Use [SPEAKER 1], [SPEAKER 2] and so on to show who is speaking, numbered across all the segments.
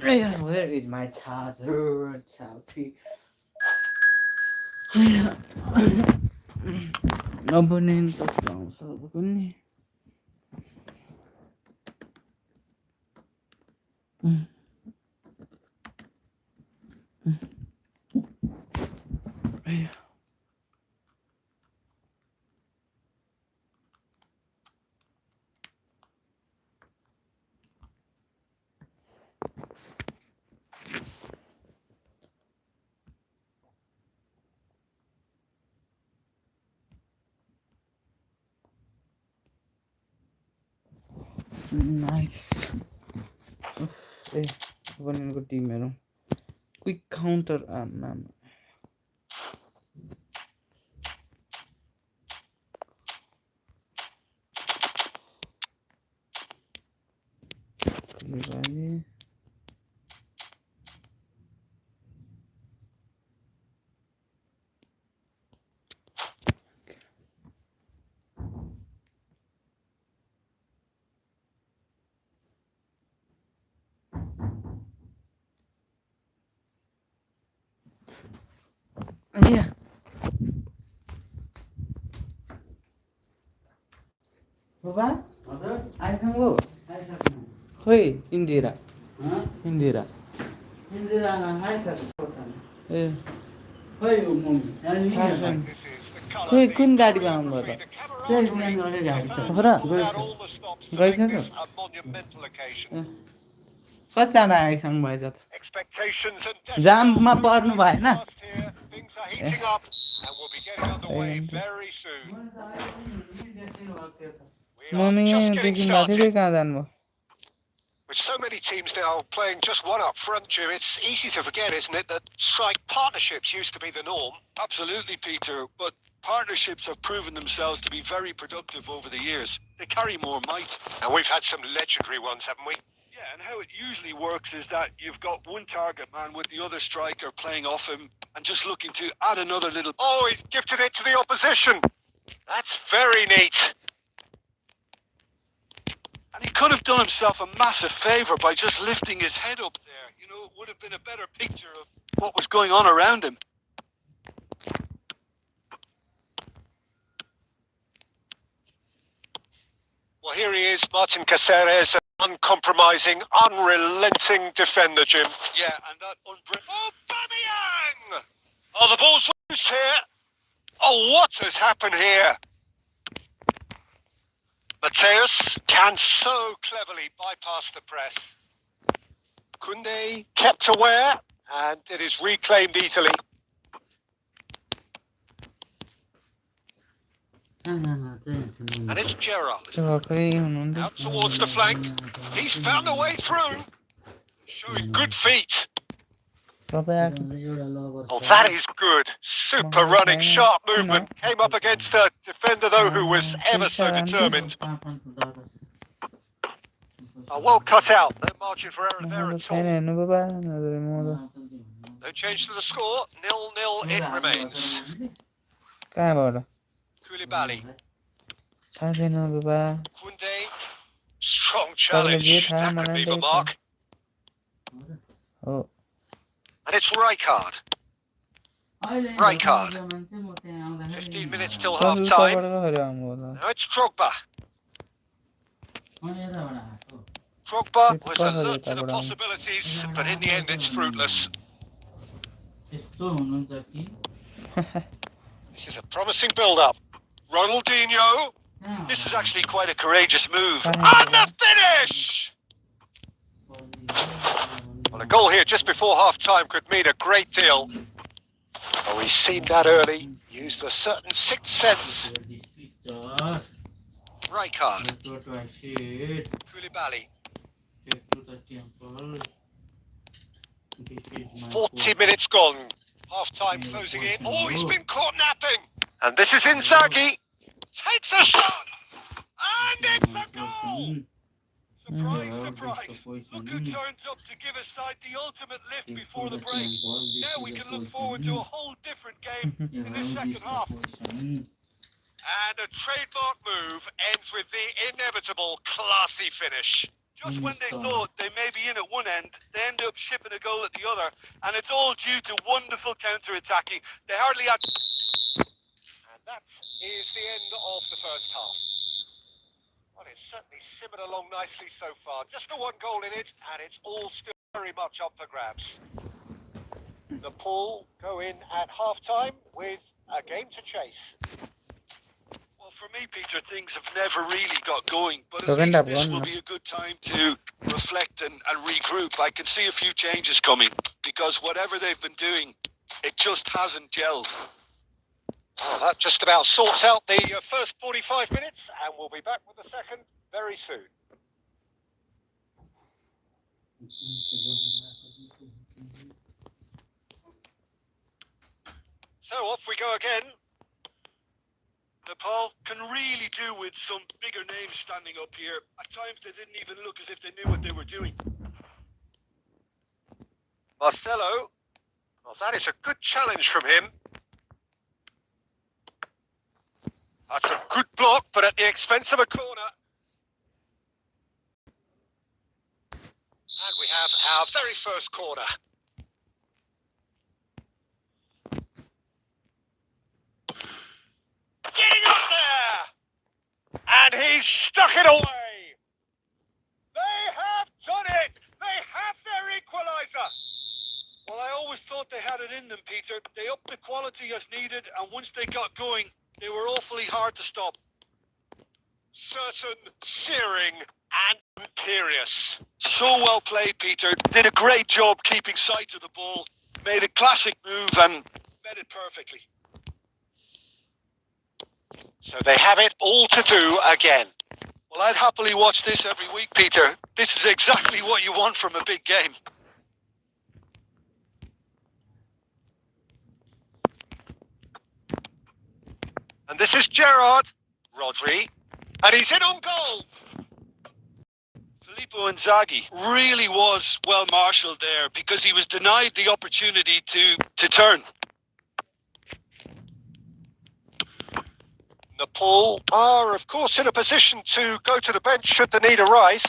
[SPEAKER 1] Where is my charger? Charger. Abonent कस्तो आउँछ अब कुन्नी नाइस ए अपोनेन्टको टिमहरु क्विक काउन्टर आमा Kembali. Iya. Bapak? Aisang bu? Hoi, Indira. Indira. Indira Aisang. Eh. Hoi, Aisang. Hoi, कुन गाडीमा आउनुभयो त? हो र? गइसक्यो? कतिजना आइसक्नु भएछ त? जाममा पर्नु भएन? मम्मीदेखि माथि कहाँ जानुभयो?
[SPEAKER 2] With so many teams now playing just one up front, Jim, it's easy to forget, isn't it, that strike partnerships used to be the norm?
[SPEAKER 3] Absolutely, Peter, but partnerships have proven themselves to be very productive over the years. They carry more might.
[SPEAKER 2] And we've had some legendary ones, haven't we?
[SPEAKER 3] Yeah, and how it usually works is that you've got one target man with the other striker playing off him and just looking to add another little...
[SPEAKER 2] Oh, he's gifted it to the opposition. That's very neat.
[SPEAKER 3] And he could have done himself a massive favour by just lifting his head up there. You know, it would have been a better picture of what was going on around him.
[SPEAKER 2] Well, here he is, Martin Caceres, an uncompromising, unrelenting defender, Jim.
[SPEAKER 3] Yeah, and that
[SPEAKER 2] Oh, Aubameyang! Oh, the ball's loose here. Oh, what has happened here? Mateus can so cleverly bypass the press. Koundé kept aware, and it is reclaimed easily. And it's Gerrard. Out towards the flank. He's found a way through. Showing good feet. Oh, that is good. Super running, sharp movement. Came up against a defender, though, who was ever so determined. Oh, well cut out. No margin for error there at all. No change to the score. 0-0 it remains. Koulibaly. Koundé. Strong challenge. That could leave a mark.
[SPEAKER 1] Oh.
[SPEAKER 2] And it's Rijkaard. Rijkaard. 15 minutes till half time. Now it's Drogba. Drogba was alert to the possibilities, but in the end it's fruitless. This is a promising build-up. Ronaldinho. This is actually quite a courageous move. And the finish! Well, a goal here just before half-time could mean a great deal. Oh, he's seen that early. Used a certain sixth sense. Rijkaard. Koulibaly. 40 minutes gone. Half-time closing in. Oh, he's been caught napping. And this is Inzaghi. Takes a shot. And it's a goal. Surprise, surprise. Look who turns up to give a side the ultimate lift before the break. Now we can look forward to a whole different game in the second half. And a trademark move ends with the inevitable classy finish.
[SPEAKER 3] Just when they thought they may be in at one end, they end up shipping a goal at the other, and it's all due to wonderful counter-attacking. They hardly had...
[SPEAKER 2] And that is the end of the first half. Well, it's certainly simmered along nicely so far. Just the one goal in it, and it's all still very much up for grabs. Nepal go in at half-time with a game to chase.
[SPEAKER 3] Well, for me, Peter, things have never really got going, but at
[SPEAKER 1] Second
[SPEAKER 3] least
[SPEAKER 1] half
[SPEAKER 3] this
[SPEAKER 1] gone,
[SPEAKER 3] will
[SPEAKER 1] no?
[SPEAKER 3] be a good time to reflect and regroup. I can see a few changes coming, because whatever they've been doing, it just hasn't gelled.
[SPEAKER 2] Well, that just about sorts out the first 45 minutes, and we'll be back with the second very soon. So off we go again.
[SPEAKER 3] Nepal can really do with some bigger names standing up here. At times they didn't even look as if they knew what they were doing.
[SPEAKER 2] Marcelo. Well, that is a good challenge from him. That's a good block, but at the expense of a corner. And we have our very first corner. Getting up there! And he's stuck it away! They have done it! They have their equaliser!
[SPEAKER 3] Well, I always thought they had it in them, Peter. They upped the quality as needed, and once they got going, they were awfully hard to stop.
[SPEAKER 2] Certain, searing, and imperious.
[SPEAKER 3] So well played, Peter. Did a great job keeping sight of the ball. Made a classic move and met it perfectly.
[SPEAKER 2] So they have it all to do again.
[SPEAKER 3] Well, I'd happily watch this every week, Peter. This is exactly what you want from a big game.
[SPEAKER 2] And this is Gerard. Rodri. And he's in on goal.
[SPEAKER 3] Filippo Inzaghi really was well marshalled there because he was denied the opportunity to turn.
[SPEAKER 2] Nepal are, of course, in a position to go to the bench should the need arise.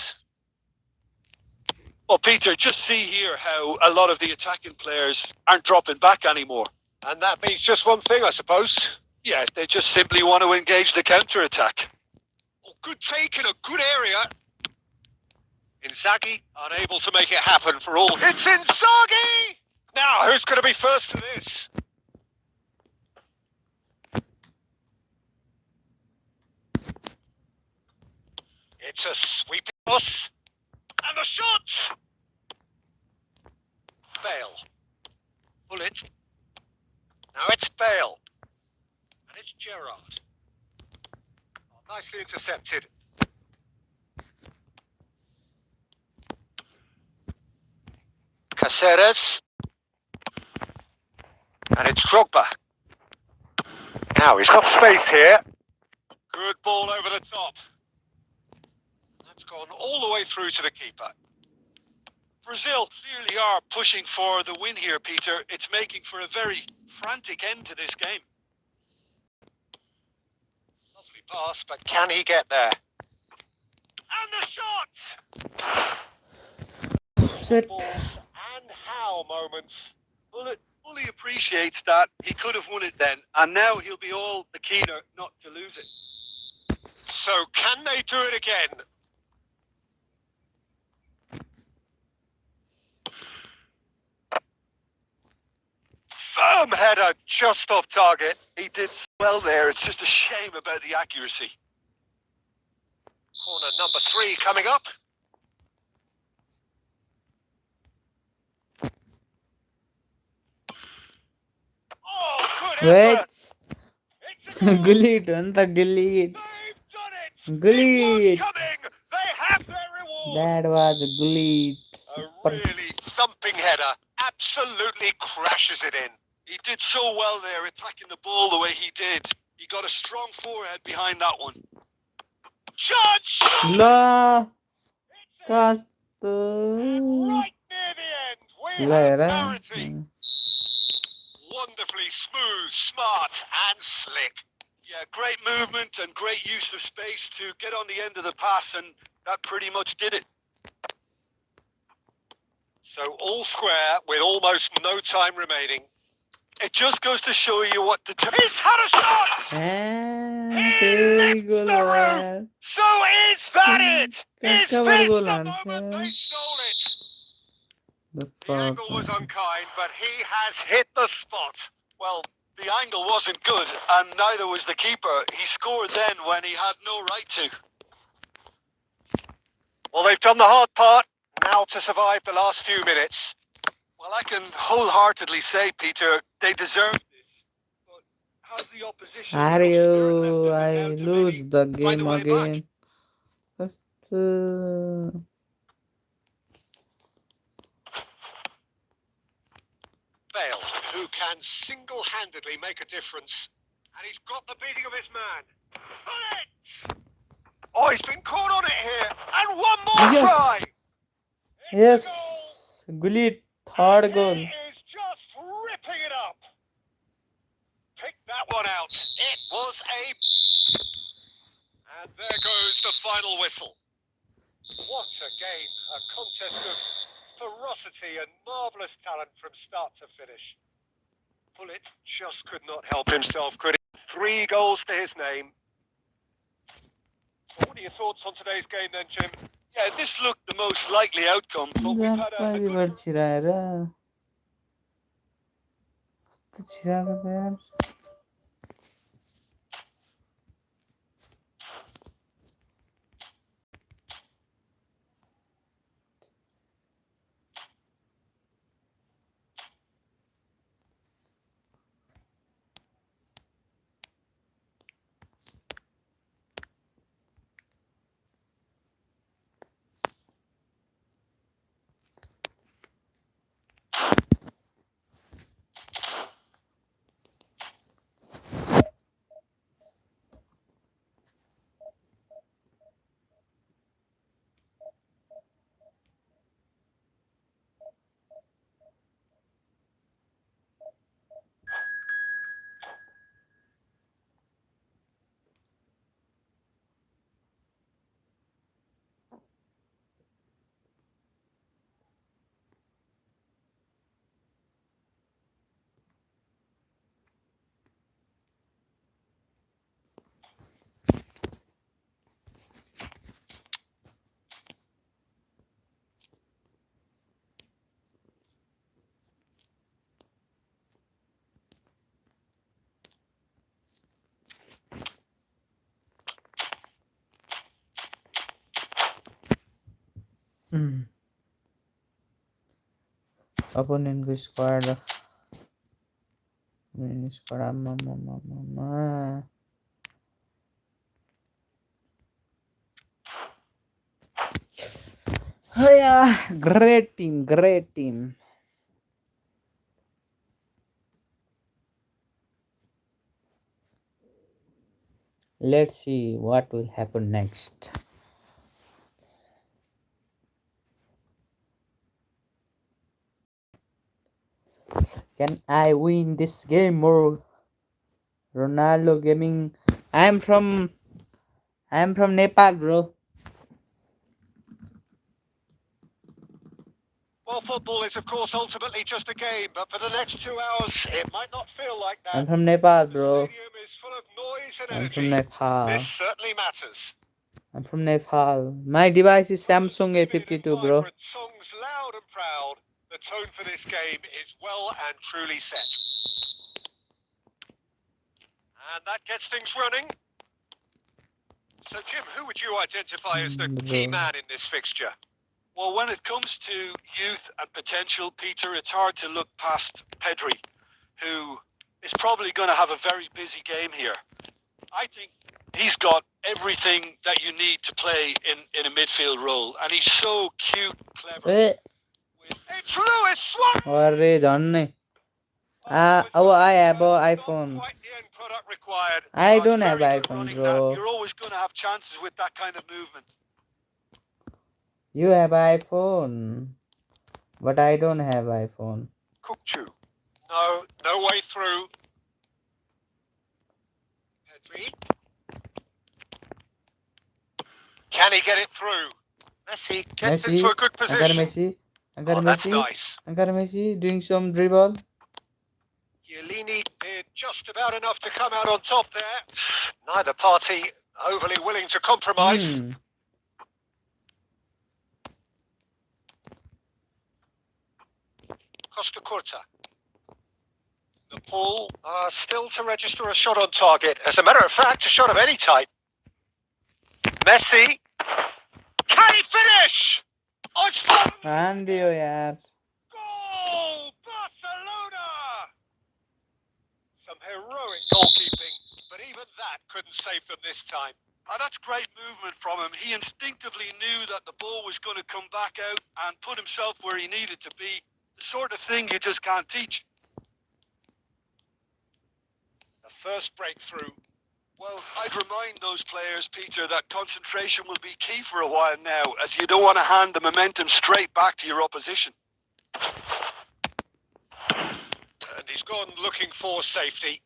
[SPEAKER 3] Well, Peter, just see here how a lot of the attacking players aren't dropping back anymore.
[SPEAKER 2] And that means just one thing, I suppose.
[SPEAKER 3] Yeah, they just simply want to engage the counter-attack.
[SPEAKER 2] Oh, good take in a good area. Inzaghi unable to make it happen for all. It's Inzaghi! Now, who's going to be first to this? It's a sweeping toss. And the shot! Bale. Bullet. Now it's Bale. And it's Gerard. Oh, nicely intercepted. Caceres. And it's Drogba. Now he's got space here. Good ball over the top. That's gone all the way through to the keeper.
[SPEAKER 3] Brazil clearly are pushing for the win here, Peter. It's making for a very frantic end to this game.
[SPEAKER 2] Lovely pass, but can he get there? And the shot!
[SPEAKER 1] Shit.
[SPEAKER 2] Balls and how moments.
[SPEAKER 3] Well, it fully appreciates that he could have won it then, and now he'll be all the keener not to lose it.
[SPEAKER 2] So can they do it again? Firm header just off target.
[SPEAKER 3] He did well there. It's just a shame about the accuracy.
[SPEAKER 2] Corner number 3 coming up. Oh, good
[SPEAKER 1] Wait.
[SPEAKER 2] effort. It's a goal.
[SPEAKER 1] Gullit, anta gullit.
[SPEAKER 2] They've done it.
[SPEAKER 1] Gullit.
[SPEAKER 2] It was coming. They have their reward.
[SPEAKER 1] That was gullit.
[SPEAKER 2] A
[SPEAKER 1] Super.
[SPEAKER 2] really thumping header. Absolutely crashes it in.
[SPEAKER 3] He did so well there, attacking the ball the way he did. He got a strong forehead behind that one.
[SPEAKER 2] Judge!
[SPEAKER 1] La.
[SPEAKER 2] It's
[SPEAKER 1] Cast.
[SPEAKER 2] right near the end. We
[SPEAKER 1] La
[SPEAKER 2] have
[SPEAKER 1] era.
[SPEAKER 2] parity. Wonderfully smooth, smart, and slick.
[SPEAKER 3] Yeah, great movement and great use of space to get on the end of the pass, and that pretty much did it.
[SPEAKER 2] So all square with almost no time remaining. It just goes to show you what the... He's had a shot!
[SPEAKER 1] Very good
[SPEAKER 2] route. So is that it? Is this the
[SPEAKER 1] goal
[SPEAKER 2] moment they stole it?
[SPEAKER 1] The
[SPEAKER 2] The angle was unkind, but he has hit the spot.
[SPEAKER 3] Well, the angle wasn't good, and neither was the keeper. He scored then when he had no right to.
[SPEAKER 2] Well, they've done the hard part. Now to survive the last few minutes.
[SPEAKER 3] Well, I can wholeheartedly say, Peter, they deserve this. But has the opposition enough spirit
[SPEAKER 1] Ario,
[SPEAKER 3] left in them
[SPEAKER 1] I
[SPEAKER 3] now to
[SPEAKER 1] lose
[SPEAKER 3] maybe
[SPEAKER 1] the
[SPEAKER 3] find
[SPEAKER 1] game
[SPEAKER 3] a way
[SPEAKER 1] again.
[SPEAKER 3] back?
[SPEAKER 1] Just,
[SPEAKER 2] Bale, who can single-handedly make a difference. And he's got the beating of his man. Put it! Oh, he's been caught on it here. And one more
[SPEAKER 1] Yes.
[SPEAKER 2] try. It's a
[SPEAKER 1] yes,
[SPEAKER 2] goal.
[SPEAKER 1] Gullit, third goal.
[SPEAKER 2] He is just ripping it up. Pick that one out. It was a... And there goes the final whistle. What a game. A contest of ferocity and marvellous talent from start to finish. Pullet just could not help himself, could he? 3 goals to his name. What are your thoughts on today's game then, Jim?
[SPEAKER 3] Yeah, this looked the most likely outcome, but we've had a good...
[SPEAKER 1] Opponent को squad great team. Let's see what will happen next. Can I win this game, bro? Ronaldo Gaming. I'm from Nepal, bro.
[SPEAKER 2] Well, football is, of course, ultimately just a game, but for the next 2 hours, it might not feel like that.
[SPEAKER 1] I'm from Nepal, bro.
[SPEAKER 2] The stadium is full of noise and
[SPEAKER 1] I'm
[SPEAKER 2] energy.
[SPEAKER 1] from Nepal.
[SPEAKER 2] This certainly matters.
[SPEAKER 1] I'm from Nepal. My device is Samsung A52, bro.
[SPEAKER 2] Songs loud and proud. The tone for this game is well and truly set. And that gets things running. So, Jim, who would you identify as the key man in this fixture?
[SPEAKER 3] Well, when it comes to youth and potential, Peter, it's hard to look past Pedri, who is probably going to have a very busy game here. I think he's got everything that you need to play in a midfield role, and he's so cute, clever.
[SPEAKER 2] It's Lewis Suarez!
[SPEAKER 1] I have an iPhone. I don't have iPhone, bro.
[SPEAKER 3] You're always going to have chances with that kind of movement.
[SPEAKER 1] You have iPhone, but I don't have iPhone.
[SPEAKER 2] Kukchu. No way through. Pedri. Can he get it through? Messi gets into a good position.
[SPEAKER 1] Messi. Agar
[SPEAKER 2] that's
[SPEAKER 1] Messi,
[SPEAKER 2] nice.
[SPEAKER 1] Agar Messi doing some dribble.
[SPEAKER 2] Chiellini did just about enough to come out on top there. Neither party overly willing to compromise. Costa Curta. The ball still to register a shot on target. As a matter of fact, a shot of any type. Messi. Can he finish? Oh, it's fun!
[SPEAKER 1] हाँ दियो यार.
[SPEAKER 2] Goal! Barcelona! Some heroic goalkeeping, but even that couldn't save them this time.
[SPEAKER 3] Oh, that's great movement from him. He instinctively knew that the ball was going to come back out and put himself where he needed to be. The sort of thing you just can't teach.
[SPEAKER 2] The first breakthrough.
[SPEAKER 3] Well, I'd remind those players, Peter, that concentration will be key for a while now, as you don't want to hand the momentum straight back to your opposition.
[SPEAKER 2] And he's gone looking for safety.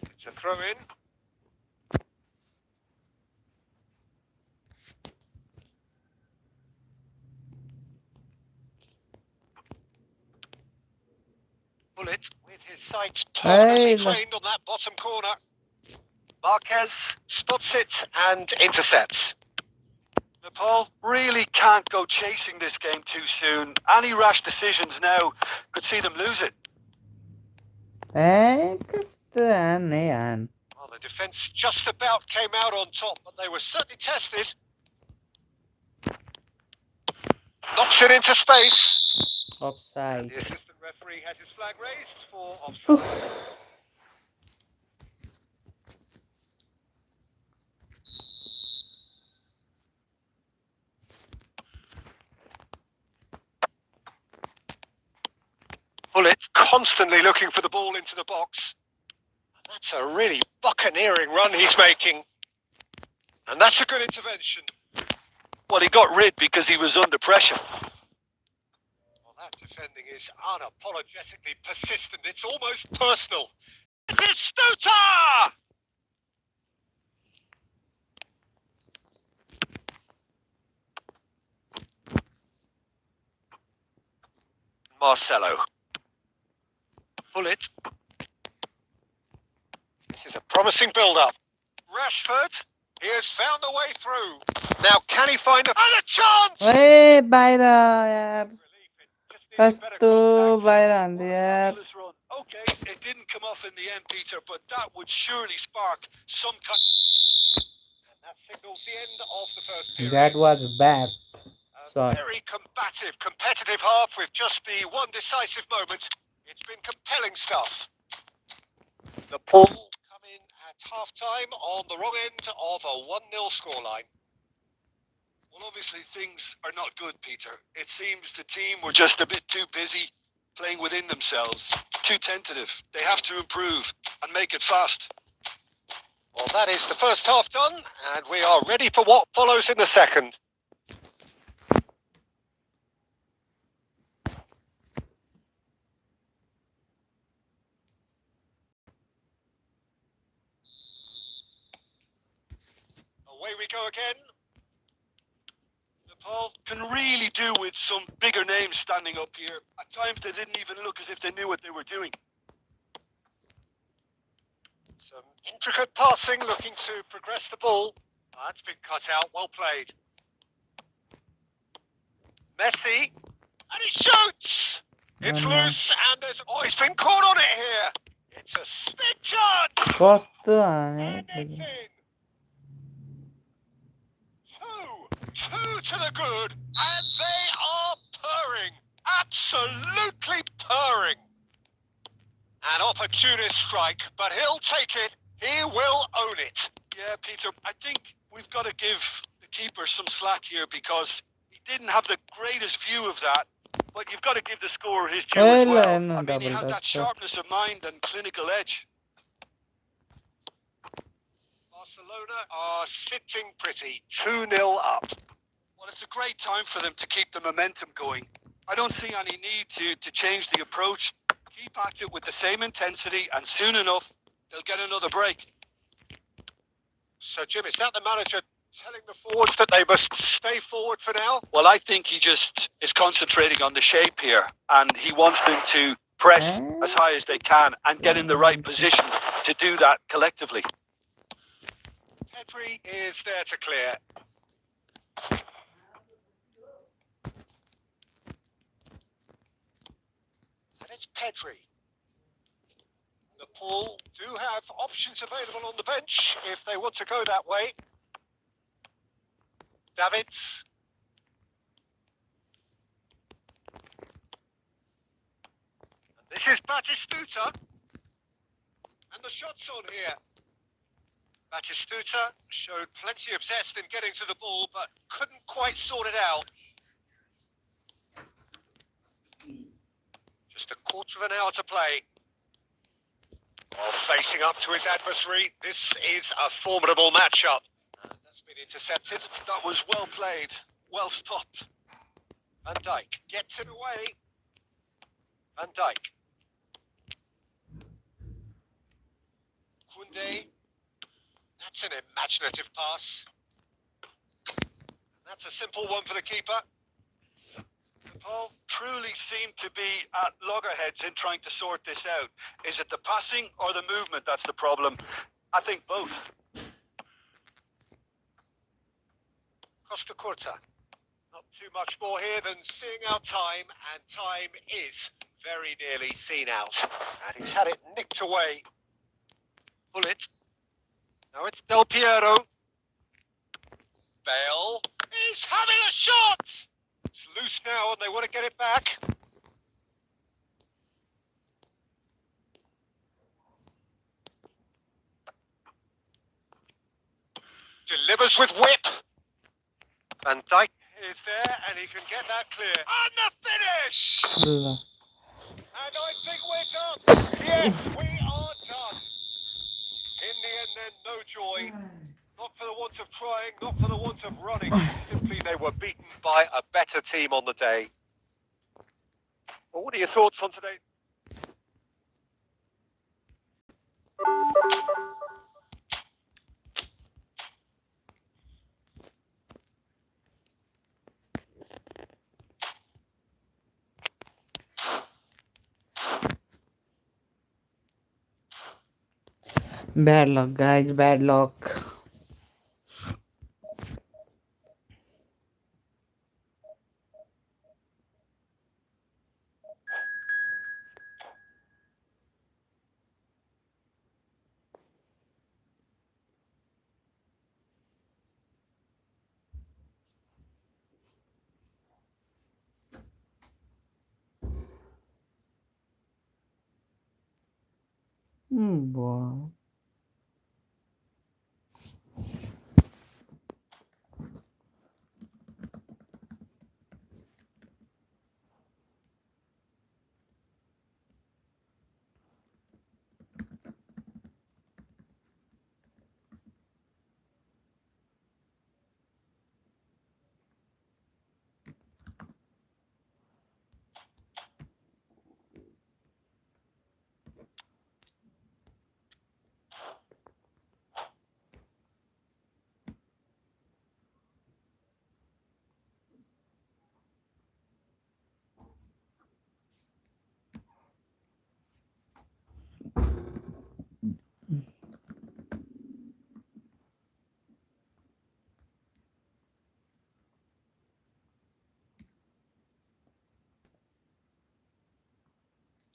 [SPEAKER 2] It's a throw in. Bullet with his sights permanently trained on that bottom corner. Marquez spots it and intercepts.
[SPEAKER 3] Nepal really can't go chasing this game too soon. Any rash decisions now could see them lose it.
[SPEAKER 1] Eh,
[SPEAKER 2] Well, the defence just about came out on top, but they were certainly tested. Knocks it into space.
[SPEAKER 1] offside.
[SPEAKER 2] The assistant referee has his flag raised for offside. Bullet constantly looking for the ball into the box. And that's a really buccaneering run he's making. And that's a good intervention.
[SPEAKER 3] Well, he got rid because he was under pressure.
[SPEAKER 2] Well, that defending is unapologetically persistent. It's almost personal. It is Stuta! Marcelo. Bullet. This is a promising build-up. Rashford, he has found the way through. Now, can he find a chance?
[SPEAKER 1] Hey, Baira, yaar. Kasto Baira andi yaar.
[SPEAKER 3] Okay, it didn't come off in the end, Peter, but that would surely spark some kind.
[SPEAKER 2] And that signals the end of the first period.
[SPEAKER 1] That was bad. Sorry.
[SPEAKER 2] Very combative, competitive half with just the one decisive moment. It's been compelling stuff. The ball come in at half-time on the wrong end of a 1-0 scoreline.
[SPEAKER 3] Well, obviously things are not good, Peter. It seems the team were just a bit too busy playing within themselves, too tentative. They have to improve and make it fast.
[SPEAKER 2] Well, that is the first half done, and we are ready for what follows in the second. Away we go again.
[SPEAKER 3] Nepal can really do with some bigger names standing up here. At times they didn't even look as if they knew what they were doing.
[SPEAKER 2] Some intricate passing, looking to progress the ball. That's been cut out, well played. Messi, and he shoots! It's loose, and there's... Oh, he's been caught on it here! It's a spin chance!
[SPEAKER 1] Kasto
[SPEAKER 2] And it's in! Two to the good, and they are purring. Absolutely purring. An opportunist strike, but he'll take it. He will own it.
[SPEAKER 3] Yeah, Peter, I think we've got to give the keeper some slack here because he didn't have the greatest view of that. But you've got to give the scorer his due as well. I mean, he had that sharpness of mind and clinical edge.
[SPEAKER 2] Barcelona are sitting pretty. 2-0 up.
[SPEAKER 3] Well, it's a great time for them to keep the momentum going. I don't see any need to change the approach. Keep at it with the same intensity, and soon enough, they'll get another break.
[SPEAKER 2] So, Jim, is that the manager telling the forwards that they must stay forward for now?
[SPEAKER 3] Well, I think he just is concentrating on the shape here, and he wants them to press as high as they can and get in the right position to do that collectively.
[SPEAKER 2] Pedri is there to clear. And it's Pedri. Nepal do have options available on the bench if they want to go that way. Davids. And this is Batistuta. And the shot's on here. Batistuta showed plenty of zest in getting to the ball, but couldn't quite sort it out. Just a quarter of an hour to play. While facing up to his adversary, this is a formidable matchup. That's been intercepted.
[SPEAKER 3] That was well played, well stopped.
[SPEAKER 2] Van Dijk gets it away. Van Dijk. Koundé. That's an imaginative pass. That's a simple one for the keeper.
[SPEAKER 3] Paul truly seemed to be at loggerheads in trying to sort this out. Is it the passing or the movement that's the problem? I think both.
[SPEAKER 2] Costa Curta. Not too much more here than seeing out time, and time is very nearly seen out. And he's had it nicked away. Pull it. Now it's Del Piero. Bale is having a shot! It's loose now and they want to get it back. Delivers with whip. Van Dijk is there and he can get that clear. And the finish!
[SPEAKER 1] Allah.
[SPEAKER 2] And I think we're done. Yes, we are done. In the end then, no joy. Not for the want of trying, not for the want of running. Simply they were beaten by a better team on the day. Well, what are your thoughts on today?
[SPEAKER 1] Bad luck, guys. Bad luck. Boy.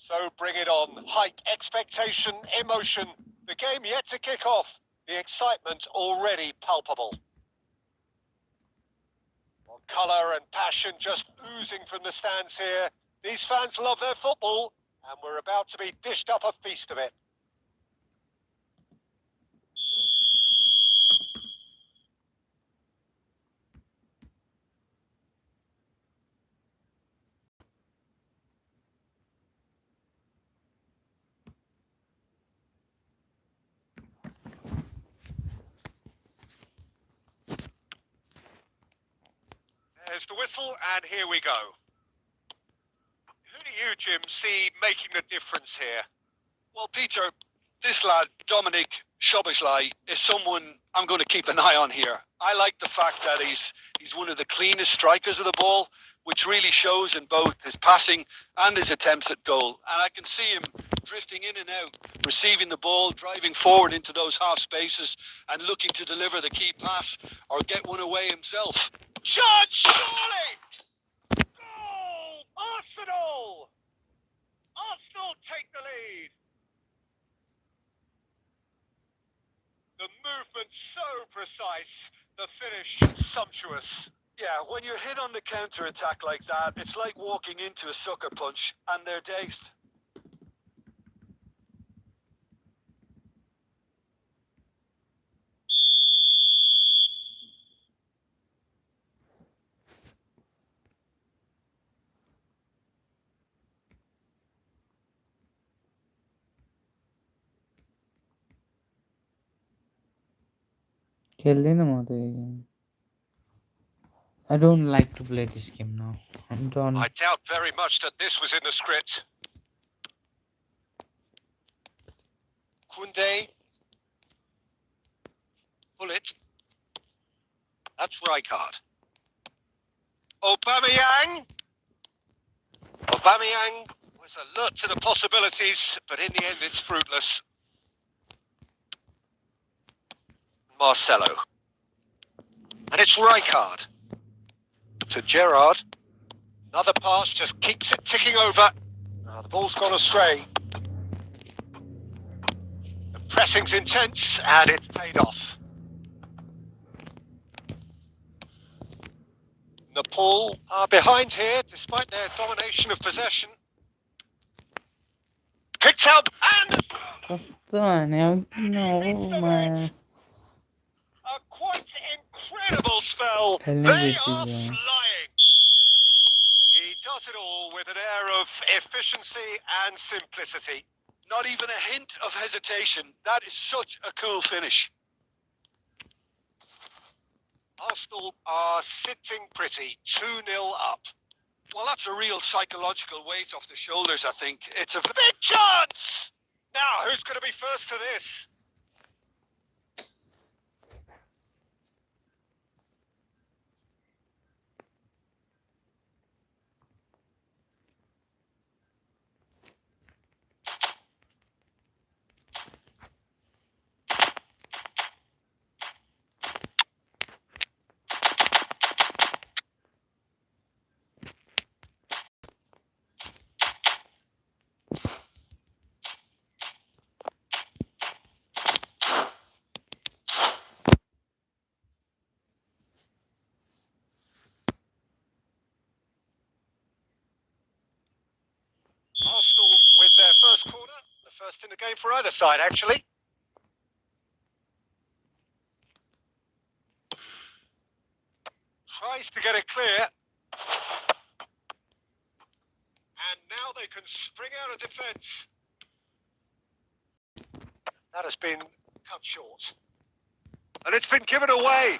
[SPEAKER 2] So bring it on. Hype, expectation, emotion. The game yet to kick off. The excitement already palpable. Well, colour and passion just oozing from the stands here. These fans love their football, and we're about to be dished up a feast of it. There's the whistle, and here we go. Who do you, Jim, see making the difference here?
[SPEAKER 3] Well, Peter, this lad, Dominic, Szoboszlai is someone I'm going to keep an eye on here. I like the fact that he's one of the cleanest strikers of the ball, which really shows in both his passing and his attempts at goal. And I can see him drifting in and out, receiving the ball, driving forward into those half spaces and looking to deliver the key pass or get one away himself. Shot, surely! Goal! Arsenal! Arsenal take the lead. The movement so precise, the finish sumptuous. Yeah, when you're hit on the counter-attack like that, it's like walking into a sucker punch and they're dazed.
[SPEAKER 1] खेल देना मत ये game. I don't like to play this game now. I'm done.
[SPEAKER 2] I doubt very much that this was in the script. Kunde. Pull it. That's Rijkaard. Aubameyang. Aubameyang was alert to the possibilities, but in the end it's fruitless. Marcelo. And it's Rijkaard. To Gerrard. Another pass just keeps it ticking over. The ball's gone astray. The pressing's intense and it's paid off. Nepal are behind here despite their domination of possession. Picked up and...
[SPEAKER 1] No, man.
[SPEAKER 2] A quite incredible spell.
[SPEAKER 1] Tell
[SPEAKER 2] They
[SPEAKER 1] me
[SPEAKER 2] are
[SPEAKER 1] this is,
[SPEAKER 2] flying. He does it all with an air of efficiency and simplicity.
[SPEAKER 3] Not even a hint of hesitation. That is such a cool finish.
[SPEAKER 2] Arsenal are sitting pretty, 2-0 up.
[SPEAKER 3] Well, that's a real psychological weight off the shoulders, I think. It's a
[SPEAKER 2] Big chance! Now, who's going to be first to this? Arsenal with their first corner, the first in the game for either side, actually. Tries to get it clear. And now they can spring out of defence. That has been cut short. And it's been given away.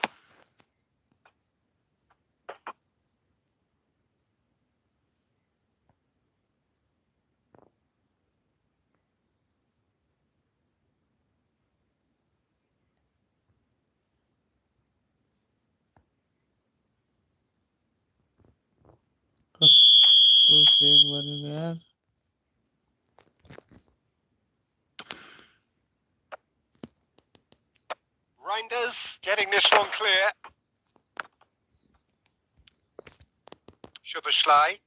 [SPEAKER 2] Reinders getting this one clear. Szoboszlai.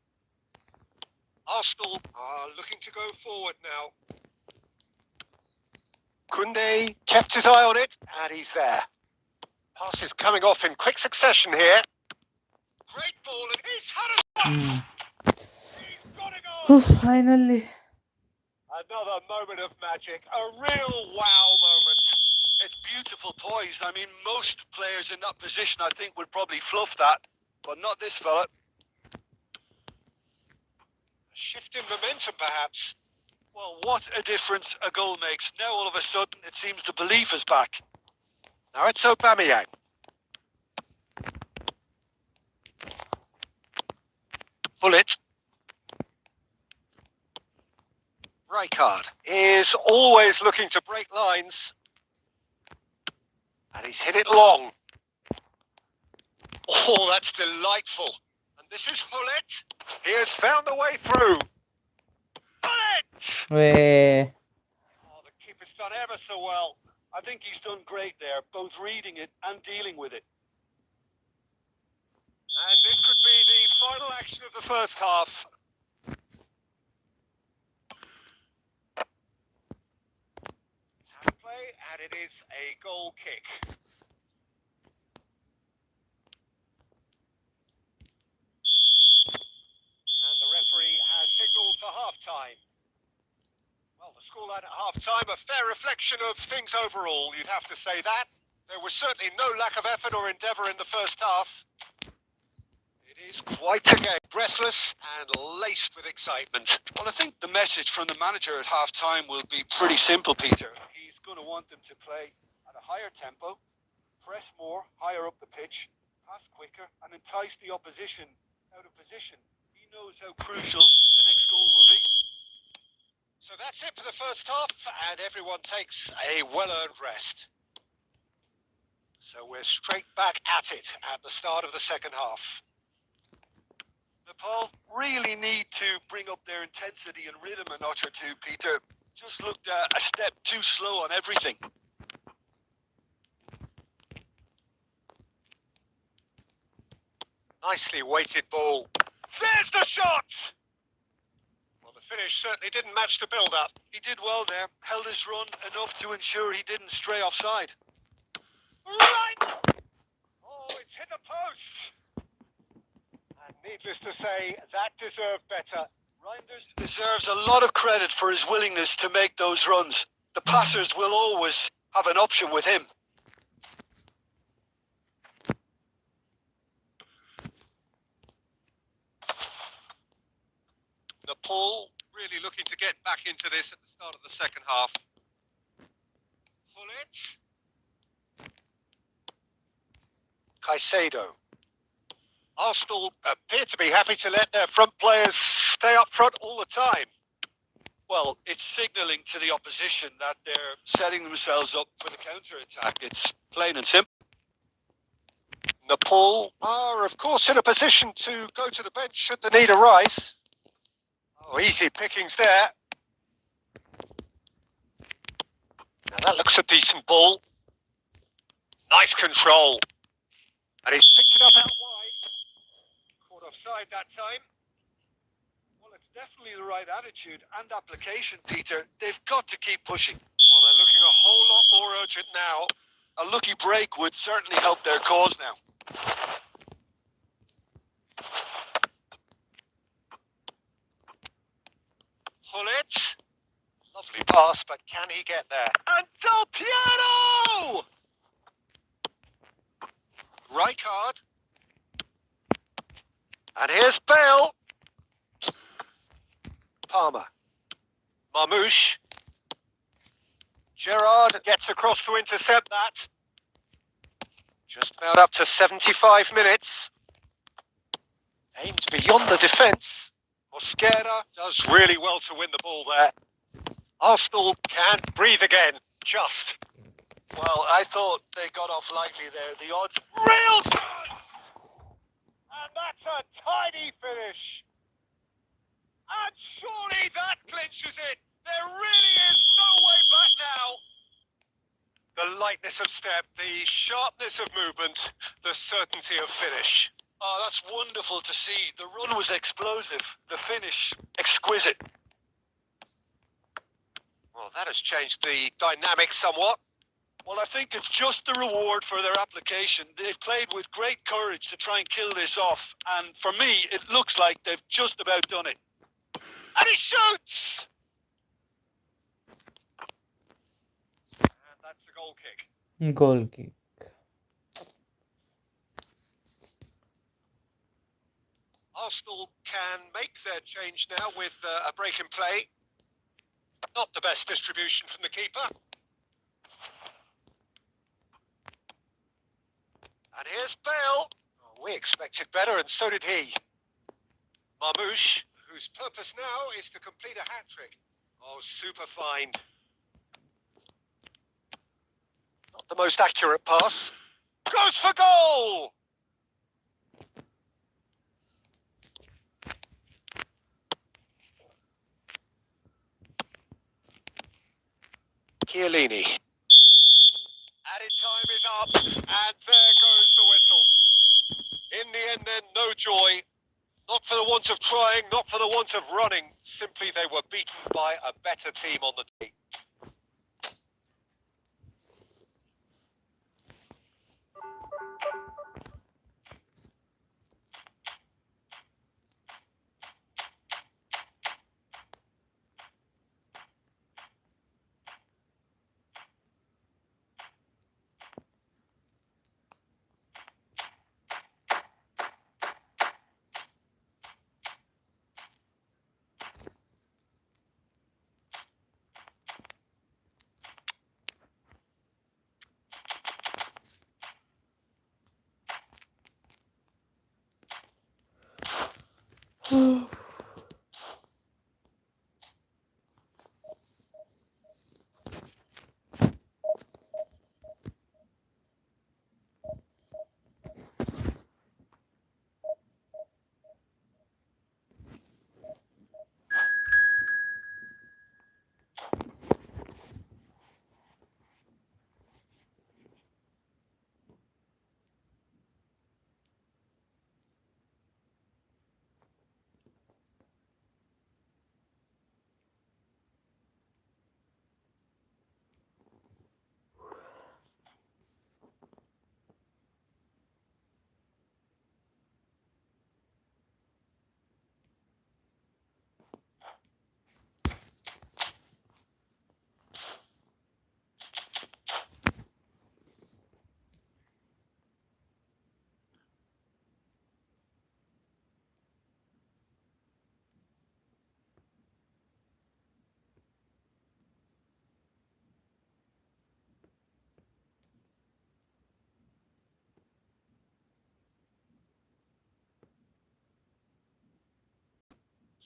[SPEAKER 2] Arsenal are looking to go forward now. Kunde kept his eye on it, and he's there. Pass is coming off in quick succession here. Great ball, and he's had a... He's got a goal!
[SPEAKER 1] Finally.
[SPEAKER 2] Another moment of magic, a real wow moment.
[SPEAKER 3] It's beautiful poise. I mean, most players in that position, I think, would probably fluff that, but not this fella.
[SPEAKER 2] A shift in momentum, perhaps.
[SPEAKER 3] Well, what a difference a goal makes. Now, all of a sudden, it seems the belief is back.
[SPEAKER 2] Now it's Aubameyang. Bullet. Rijkaard is always looking to break lines. And he's hit it long. Oh, that's delightful. And this is Hullet. He has found the way through. Hullet!
[SPEAKER 1] Way.
[SPEAKER 3] Oh, the keeper's done ever so well. I think he's done great there, both reading it and dealing with it.
[SPEAKER 2] And this could be the final action of the first half. Hand play, and it is a goal kick. And the referee has signalled for half-time. Well, the scoreline at half-time, a fair reflection of things overall, you'd have to say that. There was certainly no lack of effort or endeavour in the first half. It is quite a game, breathless and laced with excitement.
[SPEAKER 3] Well, I think the message from the manager at half-time will be pretty simple, Peter. He's going to want them to play at a higher tempo, press more, higher up the pitch, pass quicker, and entice the opposition out of position. He knows how crucial the next goal will be.
[SPEAKER 2] So that's it for the first half, and everyone takes a well-earned rest. So we're straight back at it at the start of the second half.
[SPEAKER 3] Nepal really need to bring up their intensity and rhythm a notch or two, Peter. Just looked a step too slow on everything.
[SPEAKER 2] Nicely weighted ball. There's the shot! Well, the finish certainly didn't match the build-up.
[SPEAKER 3] He did well there, held his run enough to ensure he didn't stray offside.
[SPEAKER 2] Right! Oh, it's hit the post! And needless to say, that deserved better.
[SPEAKER 3] Reinders deserves a lot of credit for his willingness to make those runs. The passers will always have an option with him.
[SPEAKER 2] Nepal really looking to get back into this at the start of the second half. Hullet. Caicedo. Arsenal appear to be happy to let their front players stay up front all the time.
[SPEAKER 3] Well, it's signalling to the opposition that they're setting themselves up for the counter-attack. It's plain and simple.
[SPEAKER 2] Nepal are, of course, in a position to go to the bench should the need arise. Oh, easy pickings there. Now that looks a decent ball. Nice control. And he's picked it up out wide. Caught offside that time.
[SPEAKER 3] Well, it's definitely the right attitude and application, Peter. They've got to keep pushing.
[SPEAKER 2] Well, they're looking a whole lot more urgent now.
[SPEAKER 3] A lucky break would certainly help their cause now.
[SPEAKER 2] Hullet. Lovely pass, but can he get there? And Del Piero! Rijkaard. And here's Bale. Palmer. Marmouche. Gerrard gets across to intercept that. Just about up to 75 minutes. Aimed beyond the defence. Mosquera does really well to win the ball there. Arsenal can't breathe again. Just.
[SPEAKER 3] Well, I thought they got off lightly there. The odds...
[SPEAKER 2] Real chance! And that's a tidy finish. And surely that clinches it. There really is no way back now. The lightness of step, the sharpness of movement, the certainty of finish.
[SPEAKER 3] Oh, that's wonderful to see. The run was explosive. The finish, exquisite.
[SPEAKER 2] Well, that has changed the dynamic somewhat.
[SPEAKER 3] Well, I think it's just the reward for their application. They've played with great courage to try and kill this off. And for me, it looks like they've just about done it.
[SPEAKER 2] And he shoots! And that's a goal kick.
[SPEAKER 1] Goal kick.
[SPEAKER 2] Arsenal can make their change now with a break in play. Not the best distribution from the keeper. And here's Bale. Oh, we expected better, and so did he. Marmouche, whose purpose now is to complete a hat-trick. Oh, super fine. Not the most accurate pass. Goes for goal! Chiellini. Added time is up, and there goes the whistle. In the end then, no joy. Not for the want of trying, not for the want of running. Simply they were beaten by a better team on the day.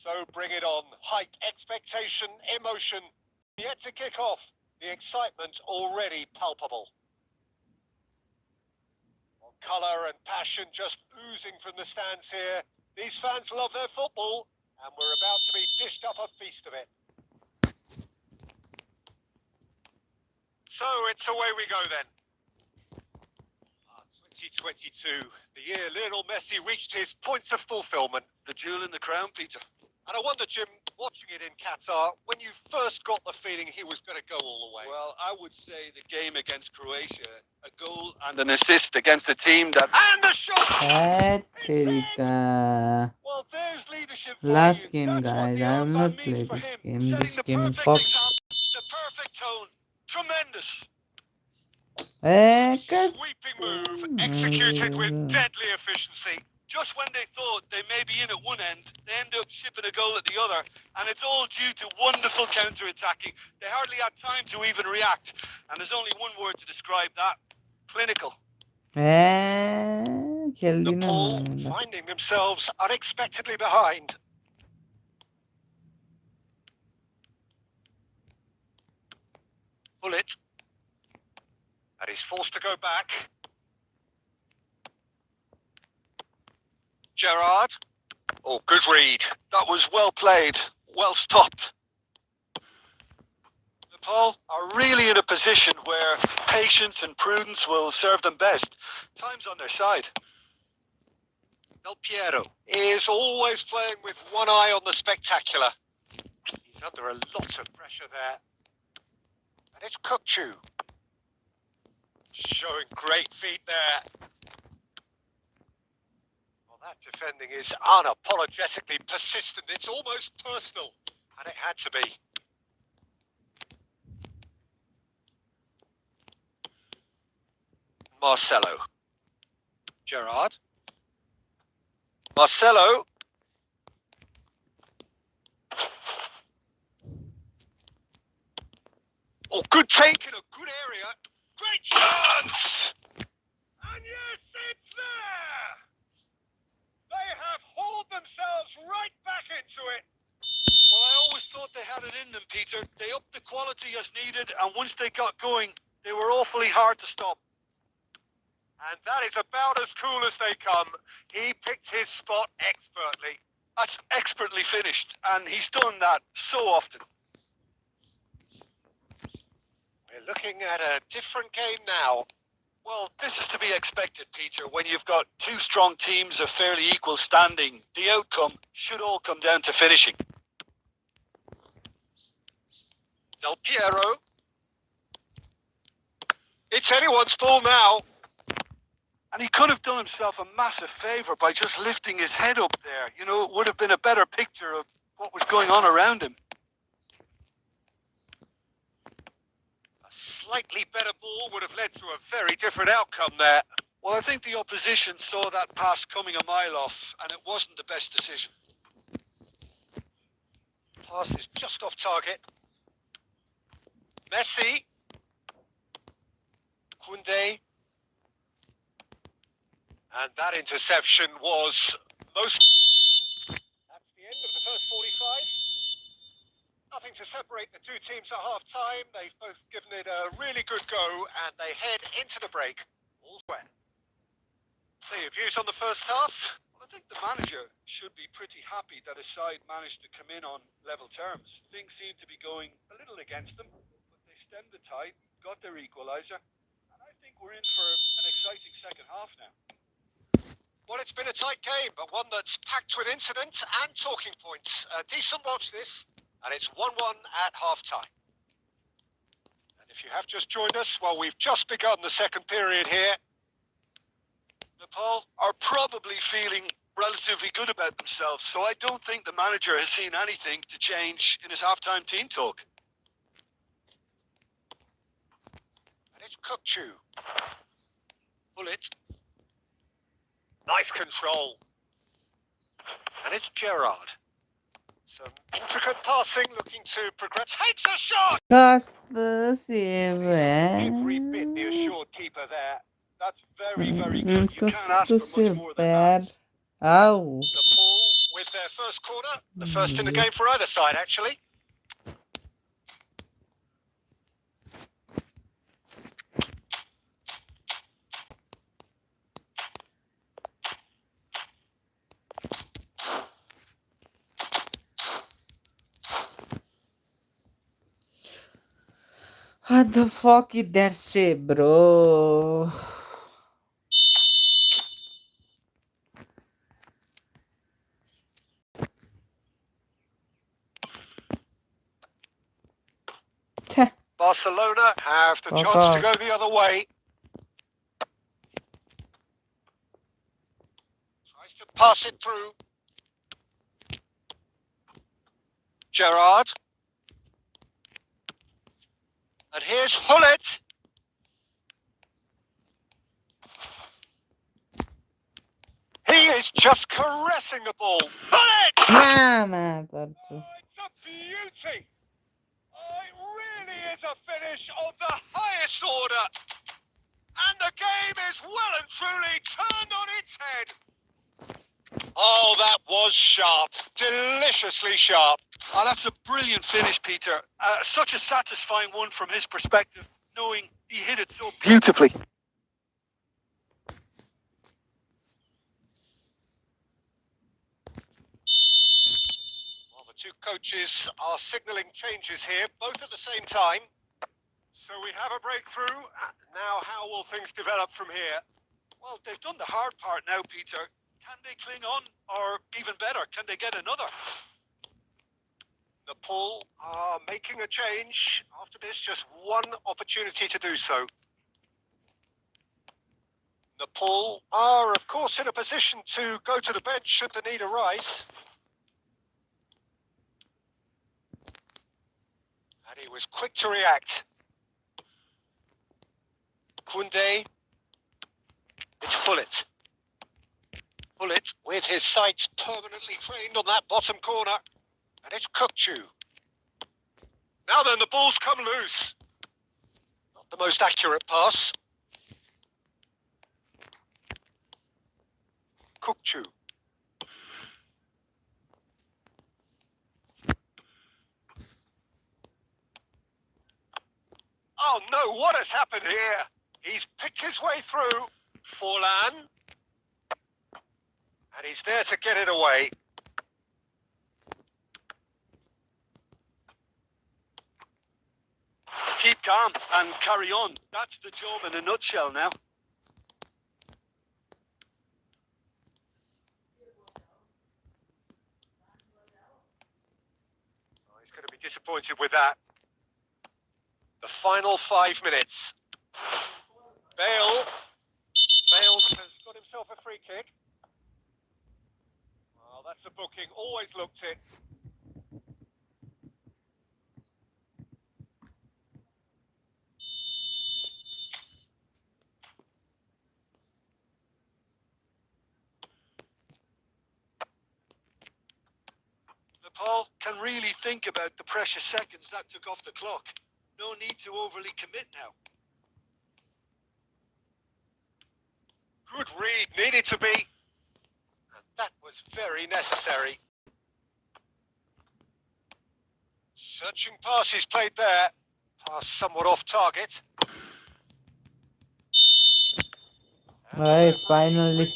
[SPEAKER 2] So bring it on. Height, expectation, emotion. Yet to kick off. The excitement already palpable. Colour and passion just oozing from the stands here. These fans love their football, and we're about to be dished up a feast of it. So it's away we go then. 2022, the year Lionel Messi reached his points of fulfilment.
[SPEAKER 3] The jewel in the crown, Peter.
[SPEAKER 2] And I wonder, Jim, watching it in Qatar, when you first got the feeling he was going to go all the way.
[SPEAKER 3] Well, I would say the game against Croatia, a goal and an assist against a team that...
[SPEAKER 2] And the shot!
[SPEAKER 1] Terika.
[SPEAKER 2] Well, there's leadership for
[SPEAKER 1] Last
[SPEAKER 2] you.
[SPEAKER 1] game,
[SPEAKER 2] That's what
[SPEAKER 1] guys.
[SPEAKER 2] the
[SPEAKER 1] I will not
[SPEAKER 2] armband
[SPEAKER 1] play
[SPEAKER 2] means for
[SPEAKER 1] this
[SPEAKER 2] him.
[SPEAKER 1] game.
[SPEAKER 2] Setting
[SPEAKER 1] This
[SPEAKER 2] the
[SPEAKER 1] game
[SPEAKER 2] perfect
[SPEAKER 1] fuck.
[SPEAKER 2] example, the perfect tone. Tremendous.
[SPEAKER 1] Cause
[SPEAKER 2] Sweeping move, executed with deadly efficiency.
[SPEAKER 3] Just when they thought they may be in at one end, they end up shipping a goal at the other, and it's all due to wonderful counter-attacking. They hardly had time to even react, and there's only one word to describe that: clinical.
[SPEAKER 2] Nepal finding themselves unexpectedly behind. Bullet. And he's forced to go back. Gerrard. Oh, good read.
[SPEAKER 3] That was well played, well stopped. Nepal are really in a position where patience and prudence will serve them best. Time's on their side.
[SPEAKER 2] Del Piero is always playing with one eye on the spectacular. He's under a lot of pressure there. And it's Kukçu. Showing great feet there. Well, that defending is unapologetically persistent. It's almost personal. And it had to be. Marcelo. Gerrard. Marcelo. Oh, good take in a good area. Great chance! And yes, it's there! They have hauled themselves right back into it.
[SPEAKER 3] Well, I always thought they had it in them, Peter. They upped the quality as needed, and once they got going, They were awfully hard to stop.
[SPEAKER 2] And that is about as cool as they come. He picked his spot expertly.
[SPEAKER 3] That's expertly finished, and he's done that so often.
[SPEAKER 2] We're looking at a different game now.
[SPEAKER 3] Well, this is to be expected, Peter. When you've got two strong teams of fairly equal standing, the outcome should all come down to finishing.
[SPEAKER 2] Del Piero. It's anyone's ball now.
[SPEAKER 3] And he could have done himself a massive favour by just lifting his head up there. You know, it would have been a better picture of what was going on around him.
[SPEAKER 2] A slightly better ball would have led to a very different outcome there.
[SPEAKER 3] Well, I think the opposition saw that pass coming a mile off, and it wasn't the best decision.
[SPEAKER 2] Pass is just off target. Messi. Koundé. And that interception was most... That's the end of the first 45. Nothing to separate the two teams at half-time. They've both given it a really good go, and they head into the break. All square. So your views on the first half?
[SPEAKER 3] Well, I think the manager should be pretty happy that his side managed to come in on level terms. Things seem to be going a little against them, but they stemmed the tide, got their equaliser, and I think we're in for an exciting second half now.
[SPEAKER 2] Well, it's been a tight game, but one that's packed with incidents and talking points. A decent watch this, and it's 1-1 at half-time. And if you have just joined us, well, we've just begun the second period here.
[SPEAKER 3] Nepal are probably feeling relatively good about themselves, so I don't think the manager has seen anything to change in his half-time team talk.
[SPEAKER 2] And it's Kukçu. Bullet. Nice control. And it's Gerrard. Some intricate passing, looking to progress. Takes a shot! Every bit the assured keeper there.
[SPEAKER 3] That's very, very good. You can't ask for much more than that.
[SPEAKER 1] Ow.
[SPEAKER 2] Nepal with their first corner. The first in the game for either side, actually.
[SPEAKER 1] What the fuck is that shit, bro?
[SPEAKER 2] Barcelona have the chance to go the other way. Tries to pass it through. Gerrard. And here's Hullet. He is just caressing the ball. Hullet!
[SPEAKER 1] Nah, man.
[SPEAKER 2] Oh, it's a beauty. Oh, it really is a finish of the highest order. And the game is well and truly turned on its head. Oh, that was sharp. Deliciously sharp.
[SPEAKER 3] Oh, that's a brilliant finish, Peter. Such a satisfying one from his perspective, knowing he hit it so beautifully.
[SPEAKER 2] Well, the two coaches are signalling changes here, both at the same time. So we have a breakthrough. Now, how will things develop from here?
[SPEAKER 3] Well, they've done the hard part now, Peter. Can they cling on? Or even better, can they get another?
[SPEAKER 2] Nepal are making a change. After this, just one opportunity to do so. Nepal are, of course, in a position to go to the bench should the need arise. And he was quick to react. Koundé. It's Hullet. Hullet with his sights permanently trained on that bottom corner. And it's Kukçu. Now then, the ball's come loose. Not the most accurate pass. Kukçu. Oh, no, what has happened here? He's picked his way through. Forlan. And he's there to get it away.
[SPEAKER 3] Keep calm and carry on. That's the job in a nutshell now.
[SPEAKER 2] Oh, he's going to be disappointed with that. The final 5 minutes. Bale has got himself a free kick. Well, that's a booking. Always looked it.
[SPEAKER 3] Paul can really think about the precious seconds that took off the clock. No need to overly commit now.
[SPEAKER 2] Good read, needed to be. And that was very necessary. Searching passes played there. Pass somewhat off target.
[SPEAKER 1] I finally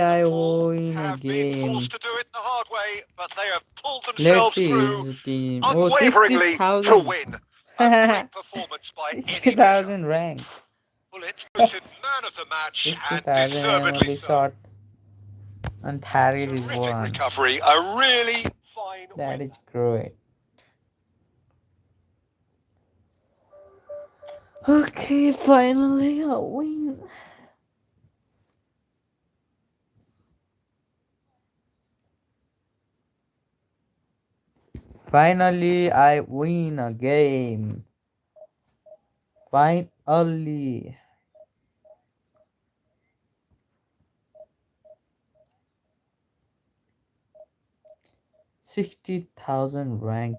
[SPEAKER 1] I win a
[SPEAKER 2] have been
[SPEAKER 1] game.
[SPEAKER 2] forced to do it the hard way, but they have pulled
[SPEAKER 1] Let's
[SPEAKER 2] themselves
[SPEAKER 1] see
[SPEAKER 2] through
[SPEAKER 1] his team. Oh,
[SPEAKER 2] unwaveringly to
[SPEAKER 1] 60,000.
[SPEAKER 2] win. A great performance by any measure.
[SPEAKER 1] 60,000 rank.
[SPEAKER 2] Bullet voted man of the match and
[SPEAKER 1] 60,000 and
[SPEAKER 2] deservedly
[SPEAKER 1] only
[SPEAKER 2] so.
[SPEAKER 1] shot. And Target is
[SPEAKER 2] Terrific
[SPEAKER 1] 1.
[SPEAKER 2] recovery, a really fine
[SPEAKER 1] That
[SPEAKER 2] win.
[SPEAKER 1] is great. Okay, finally a win. Finally, I win a game. Finally. $60,000 rank.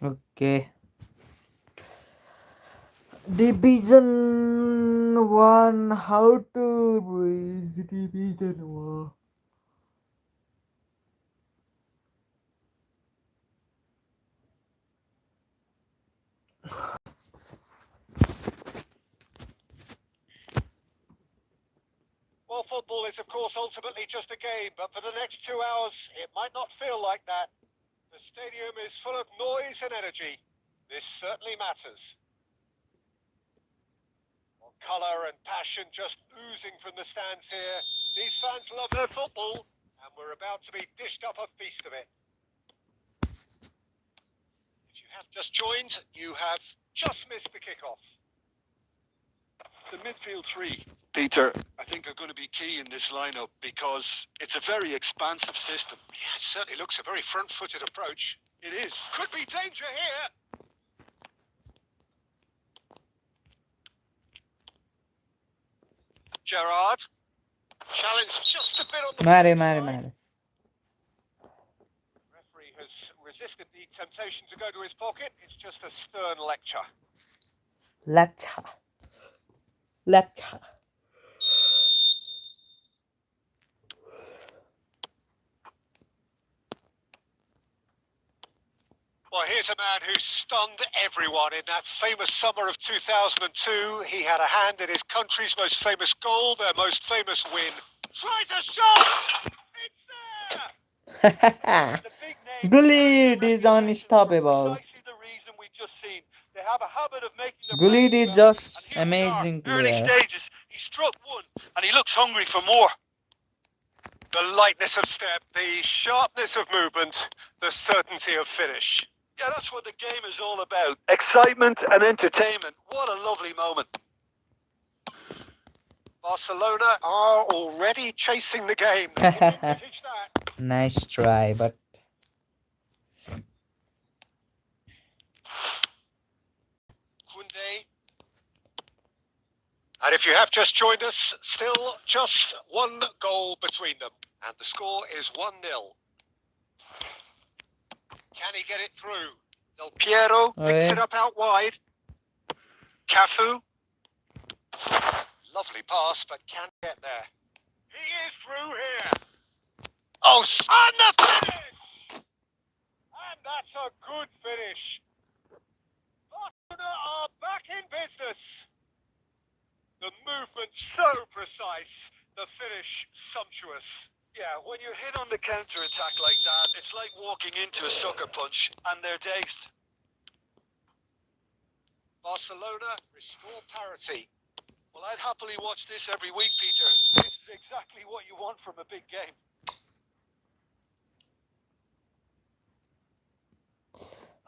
[SPEAKER 1] Okay. Division 1. How to raise Division 1?
[SPEAKER 2] Well, football is, of course, ultimately just a game, but for the next 2 hours, it might not feel like that. The stadium is full of noise and energy. This certainly matters. Well, colour and passion just oozing from the stands here. These fans love their football, and we're about to be dished up a feast of it. If you have just joined, you have just missed the kickoff.
[SPEAKER 3] The midfield three, Peter, I think are going to be key in this lineup because it's a very expansive system.
[SPEAKER 2] Yeah, it certainly looks a very front-footed approach.
[SPEAKER 3] It is.
[SPEAKER 2] Could be danger here. Gerrard. Challenge just a bit on the
[SPEAKER 1] Mare.
[SPEAKER 2] Referee has resisted the temptation to go to his pocket. It's just a stern lecture.
[SPEAKER 1] Lecture.
[SPEAKER 2] Well, here's a man who stunned everyone in that famous summer of 2002. He had a hand in his country's most famous goal, their most famous win. Tries a shot! It's there!
[SPEAKER 3] The big name
[SPEAKER 1] Gullit is unstoppable.
[SPEAKER 3] precisely the reason we just seen. They have a habit of making the
[SPEAKER 1] Gullit is just amazing
[SPEAKER 3] early
[SPEAKER 1] player.
[SPEAKER 3] stages. He struck one and he looks hungry for more.
[SPEAKER 2] The lightness of step, the sharpness of movement, the certainty of finish.
[SPEAKER 3] Yeah, that's what the game is all about. Excitement and entertainment. What a lovely moment.
[SPEAKER 2] Barcelona are already chasing the game. They can envisage that.
[SPEAKER 1] Nice try, but
[SPEAKER 2] Koundé. And if you have just joined us, still just one goal between them. And the score is 1-0. Can he get it through? Del Piero picks it up out wide. Cafu. Lovely pass, but can't get there. He is through here. Oh, and the finish! And that's a good finish. Barcelona are back in business. The movement so precise, the finish sumptuous.
[SPEAKER 3] Yeah, when you're hit on the counter-attack like that, it's like walking into a sucker punch, and they're dazed.
[SPEAKER 2] Barcelona restore parity.
[SPEAKER 3] Well, I'd happily watch this every week, Peter. This is exactly what you want from a big game.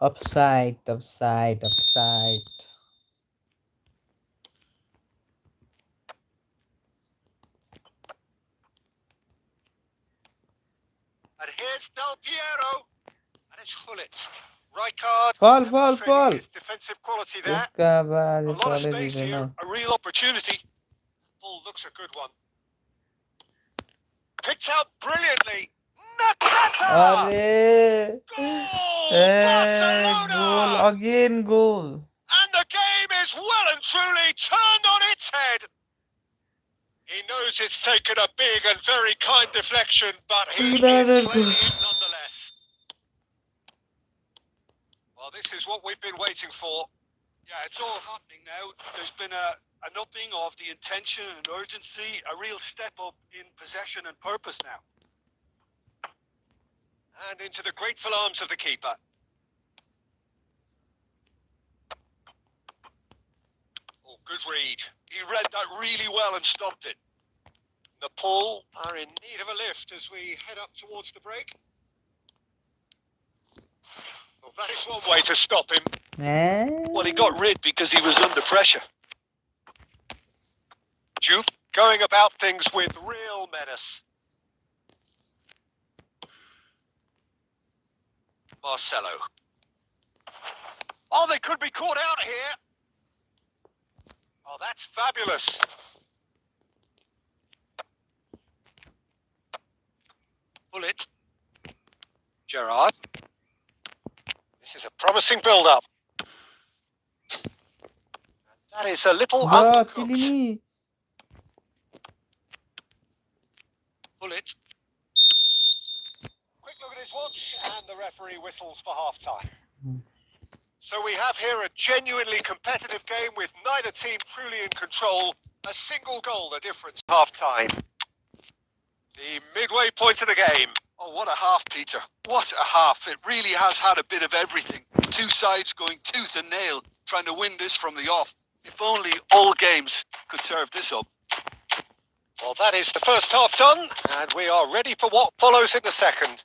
[SPEAKER 1] offside.
[SPEAKER 2] And here's Del Piero. And it's Hullet. Rijkaard.
[SPEAKER 1] Fall.
[SPEAKER 2] Demonstrating his defensive quality there.
[SPEAKER 1] उसका बाद
[SPEAKER 3] A lot of
[SPEAKER 1] वाले
[SPEAKER 3] space
[SPEAKER 1] दीजिए
[SPEAKER 3] here,
[SPEAKER 1] ना.
[SPEAKER 3] a real opportunity.
[SPEAKER 2] Ball looks a good one. Picked out brilliantly. Nakata!
[SPEAKER 1] अरे
[SPEAKER 2] Goal!
[SPEAKER 1] goal
[SPEAKER 2] Barcelona!
[SPEAKER 1] again goal.
[SPEAKER 2] And the game is well and truly turned on its head. He knows it's taken a big and very kind deflection, but he is
[SPEAKER 1] Another
[SPEAKER 2] playing
[SPEAKER 1] goal.
[SPEAKER 2] it nonetheless. Well, this is what we've been waiting for.
[SPEAKER 3] Yeah, it's all happening now. There's been an upping of the intention and urgency, a real step up in possession and purpose now.
[SPEAKER 2] And into the grateful arms of the keeper. Oh, good read.
[SPEAKER 3] He read that really well and stopped it.
[SPEAKER 2] Nepal are in need of a lift as we head up towards the break. Well, that is one way to stop him.
[SPEAKER 3] Well, he got rid because he was under pressure.
[SPEAKER 2] Jupe going about things with real menace. Marcelo. Oh, they could be caught out here. Oh, that's fabulous. Bullet. Gerard. This is a promising build-up. That is a little
[SPEAKER 1] Bro,
[SPEAKER 2] undercooked.
[SPEAKER 1] Chilini.
[SPEAKER 2] Bullet. Quick look at his watch, and the referee whistles for half-time. So we have here a genuinely competitive game with neither team truly in control. A single goal, the difference. Half-time. The midway point of the game.
[SPEAKER 3] Oh, what a half, Peter. What a half. It really has had a bit of everything. Two sides going tooth and nail, trying to win this from the off. If only all games could serve this up.
[SPEAKER 2] Well, that is the first half done, and we are ready for what follows in the second.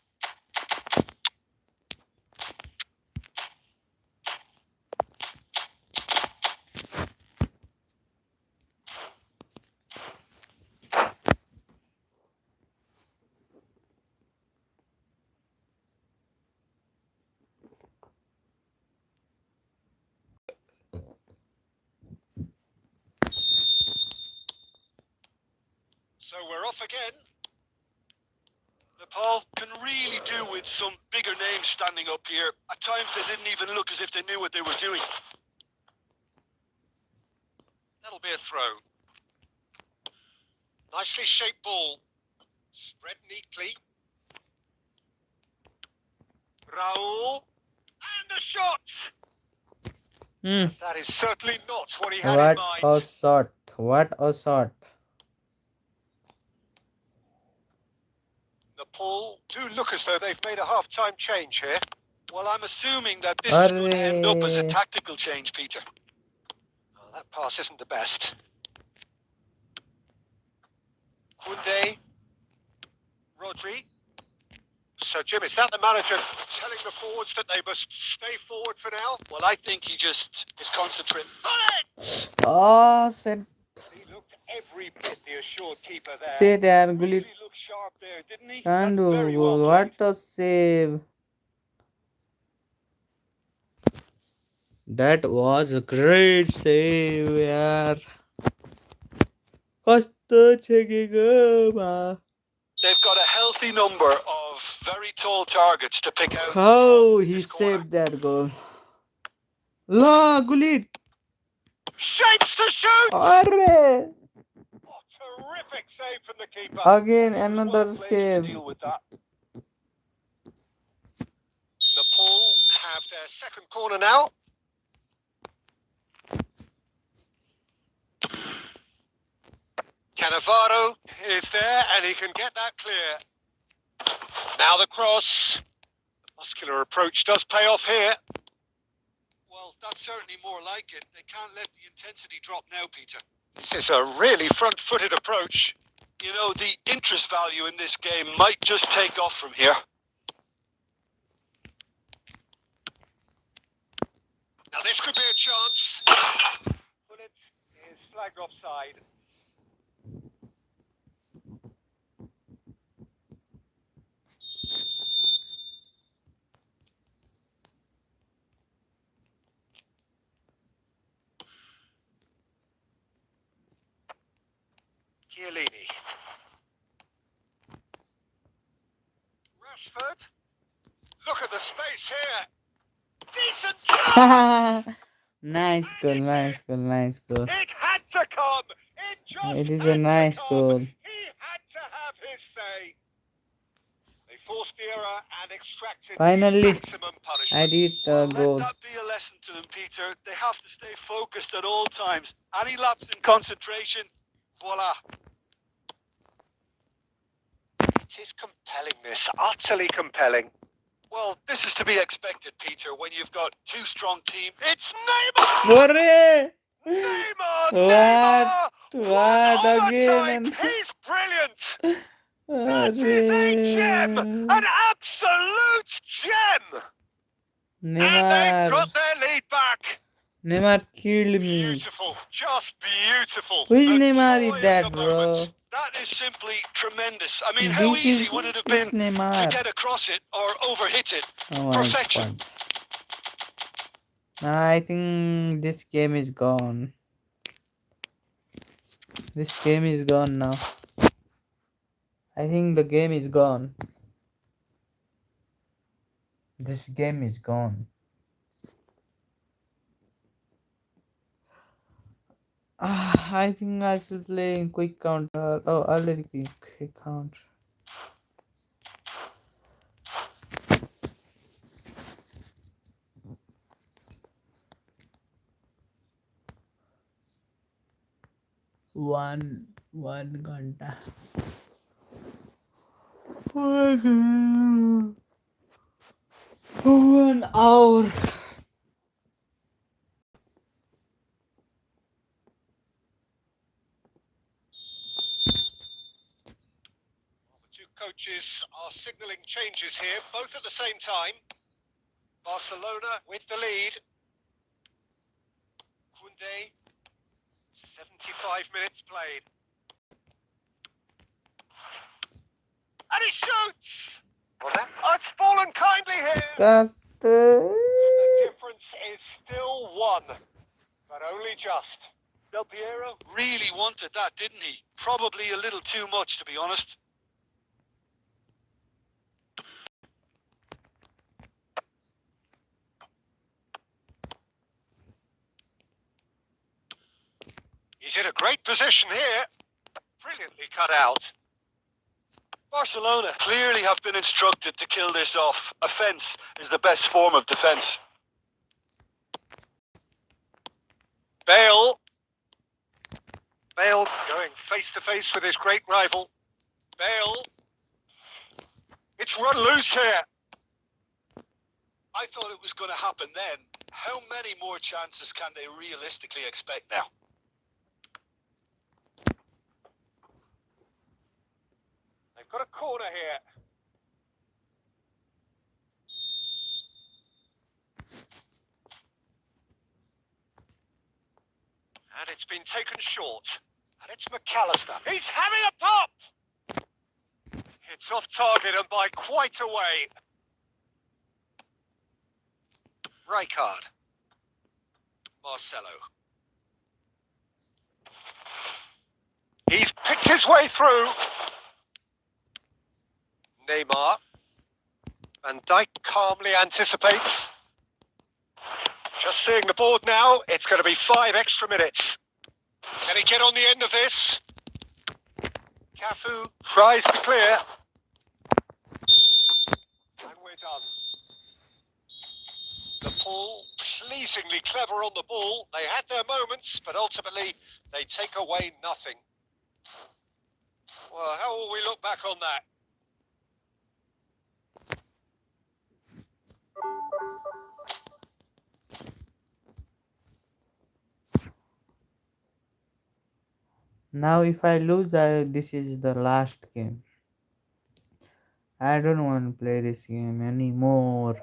[SPEAKER 2] So we're off again.
[SPEAKER 3] Nepal can really do with some bigger names standing up here. At times they didn't even look as if they knew what they were doing.
[SPEAKER 2] That'll be a throw. Nicely shaped ball. Spread neatly. Raul. And a shot! That is certainly not what he had in mind.
[SPEAKER 1] What a shot.
[SPEAKER 2] Nepal do look as though they've made a half-time change here.
[SPEAKER 3] Well, I'm assuming that this is going to end up as a
[SPEAKER 1] Arre.
[SPEAKER 3] tactical change, Peter.
[SPEAKER 2] Oh, that pass isn't the best. Koundé. Rodri. So, Jim, is that the manager telling the forwards that they must stay forward for now?
[SPEAKER 3] Well, I think he just is concentrating.
[SPEAKER 2] Got it!
[SPEAKER 1] Oh, said
[SPEAKER 2] He looked
[SPEAKER 3] every bit the assured keeper there.
[SPEAKER 1] Shit, yaar,
[SPEAKER 3] Really
[SPEAKER 1] Gullit
[SPEAKER 3] looked sharp there, didn't he?
[SPEAKER 1] can't
[SPEAKER 3] That's
[SPEAKER 1] do
[SPEAKER 3] very
[SPEAKER 1] goal.
[SPEAKER 3] well
[SPEAKER 1] What
[SPEAKER 3] played.
[SPEAKER 1] a save! That was a great save, yaar. कस्तो छेकेको बा.
[SPEAKER 3] They've got a healthy number of very tall targets to pick out
[SPEAKER 1] How
[SPEAKER 3] from
[SPEAKER 1] he
[SPEAKER 3] this corner.
[SPEAKER 1] saved that goal. La, Gullit.
[SPEAKER 3] Shapes to shoot!
[SPEAKER 1] Arre!
[SPEAKER 3] Oh, terrific save from the keeper.
[SPEAKER 1] Again,
[SPEAKER 3] He was well
[SPEAKER 1] another
[SPEAKER 3] placed
[SPEAKER 1] save.
[SPEAKER 3] to deal with that. Nepal have their second corner now. Cannavaro is there and he can get that clear. Now the cross. The muscular approach does pay off here. Well, that's certainly more like it. They can't let the intensity drop now, Peter. This is a really front-footed approach. You know, the interest value in this game might just take off from here. Now this could be a chance. But it is flagged offside. Chiellini. Rashford. Look at the space here. Decent shot!
[SPEAKER 1] Nice goal, nice goal, nice goal.
[SPEAKER 3] It had to come! It just
[SPEAKER 1] It is
[SPEAKER 3] had
[SPEAKER 1] a nice
[SPEAKER 3] to come!
[SPEAKER 1] goal.
[SPEAKER 3] He had to have his say. They forced the error and extracted
[SPEAKER 1] Finally,
[SPEAKER 3] maximum punishment.
[SPEAKER 1] I did
[SPEAKER 3] Well,
[SPEAKER 1] the goal.
[SPEAKER 3] let that be a lesson to them, Peter. They have to stay focused at all times. Any lapse in concentration, voila. It is compelling, this. Utterly compelling. Well, this is to be expected, Peter, when you've got two strong teams. It's Neymar!
[SPEAKER 1] Hooray!
[SPEAKER 3] Neymar!
[SPEAKER 1] What?
[SPEAKER 3] Neymar!
[SPEAKER 1] What
[SPEAKER 3] Oversight!
[SPEAKER 1] again?
[SPEAKER 3] He's brilliant! That is a gem! An absolute gem! And they've
[SPEAKER 1] Neymar.
[SPEAKER 3] got their lead back.
[SPEAKER 1] Neymar killed me.
[SPEAKER 3] Beautiful. Just beautiful.
[SPEAKER 1] Which
[SPEAKER 3] The
[SPEAKER 1] Neymar
[SPEAKER 3] joy
[SPEAKER 1] is
[SPEAKER 3] of
[SPEAKER 1] that,
[SPEAKER 3] the
[SPEAKER 1] bro?
[SPEAKER 3] moment. That is simply tremendous. I mean, how
[SPEAKER 1] This
[SPEAKER 3] easy
[SPEAKER 1] is
[SPEAKER 3] would it have
[SPEAKER 1] this
[SPEAKER 3] been to
[SPEAKER 1] Neymar.
[SPEAKER 3] get across it or overhit it?
[SPEAKER 1] Oh my
[SPEAKER 3] Perfection.
[SPEAKER 1] God. I think this game is gone. This game is gone now. I think the game is gone. This game is gone. I think I should play in quick counter. Oh, already quick counter. One घंटा. 1 hour.
[SPEAKER 3] The two coaches are signalling changes here, both at the same time. Barcelona with the lead. Koundé, 75 minutes played. And he shoots! Oh, it's fallen kindly here!
[SPEAKER 1] That's
[SPEAKER 3] The difference is still one, but only just. Del Piero really wanted that, didn't he? Probably a little too much, to be honest. He's in a great position here. Brilliantly cut out. Barcelona clearly have been instructed to kill this off. Offence is the best form of defence. Bale. Bale going face to face with his great rival. Bale. It's run loose here. I thought it was going to happen then. How many more chances can they realistically expect now? They've got a corner here. And it's been taken short. And
[SPEAKER 2] It's McAllister. He's having a pop! It's off target and by quite a way. Rijkaard. Marcelo. He's picked his way through. Neymar. Van Dijk calmly anticipates. Just seeing the board now, it's going to be 5 extra minutes. Can he get on the end of this? Cafu tries to clear. And we're done. Nepal, pleasingly clever on the ball. They had their moments, but ultimately they take away nothing. Well, how will we look back on that?
[SPEAKER 1] Now if I lose, this is the last game. I don't want to play this game anymore.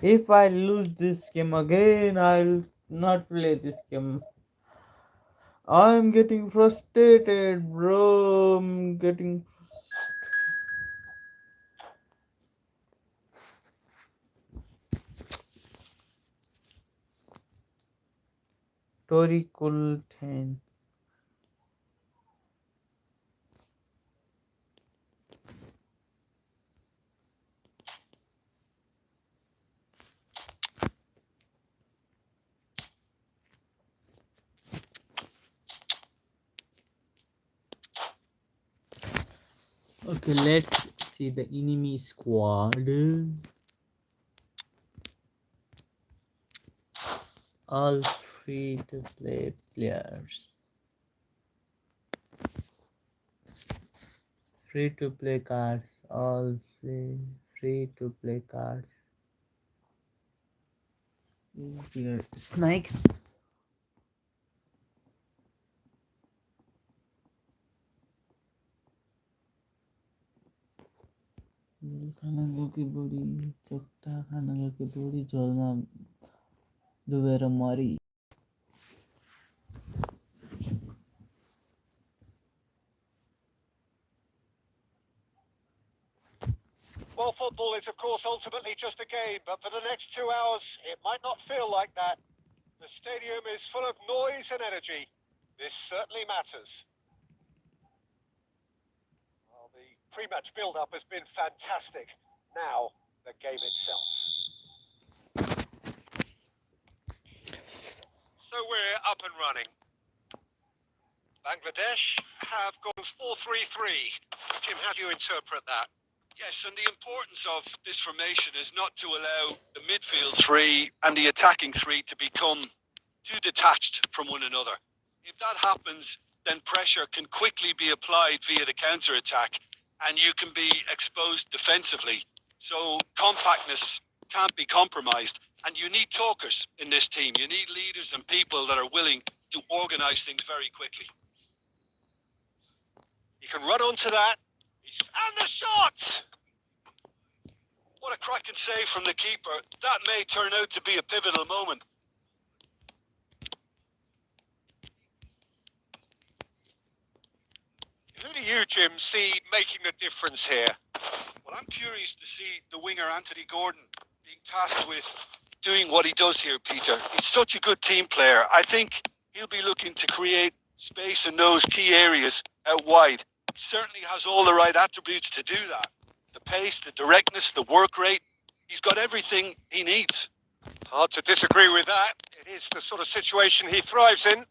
[SPEAKER 1] If I lose this game again, I'll not play this game. I'm getting frustrated, bro. I'm getting Tori Kulten. Okay, let's see the enemy squad. All free to play players. Free to play cards. All free to play cards. Here, snakes. खाना गएको बुढी चोट्टा खाना गएको बुढी झोलमा डुबेर मरी
[SPEAKER 2] Well, football is, of course, ultimately just a game, but for the next 2 hours, it might not feel like that. The stadium is full of noise and energy. This certainly matters. Well, the pre-match build-up has been fantastic. Now, the game itself. So we're up and running. Bangladesh have gone 4-3-3. Jim, how do you interpret that?
[SPEAKER 3] Yes, and the importance of this formation is not to allow the midfield three and the attacking three to become too detached from one another. If that happens, then pressure can quickly be applied via the counter-attack, and you can be exposed defensively. So compactness can't be compromised, and you need talkers in this team. You need leaders and people that are willing to organise things very quickly.
[SPEAKER 2] He can run onto that. And the shot!
[SPEAKER 3] What a cracking save from the keeper. That may turn out to be a pivotal moment.
[SPEAKER 2] Who do you, Jim, see making the difference here?
[SPEAKER 3] Well, I'm curious to see the winger Anthony Gordon being tasked with doing what he does here, Peter. He's such a good team player. I think he'll be looking to create space in those key areas out wide. He certainly has all the right attributes to do that. The pace, the directness, the work rate. He's got everything he needs.
[SPEAKER 2] Hard to disagree with that. It is the sort of situation he thrives in.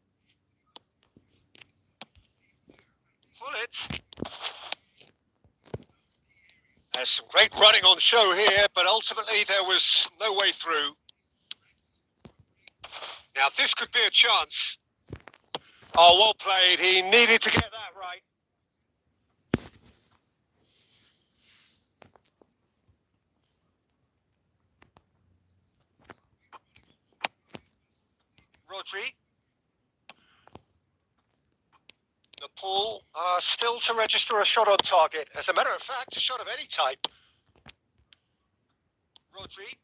[SPEAKER 2] Pull it. There's some great running on show here, but ultimately there was no way through. Now this could be a chance. Oh, well played. He needed to get that right. Rodri. Nepal are still to register a shot on target. As a matter of fact, a shot of any type. Rodri.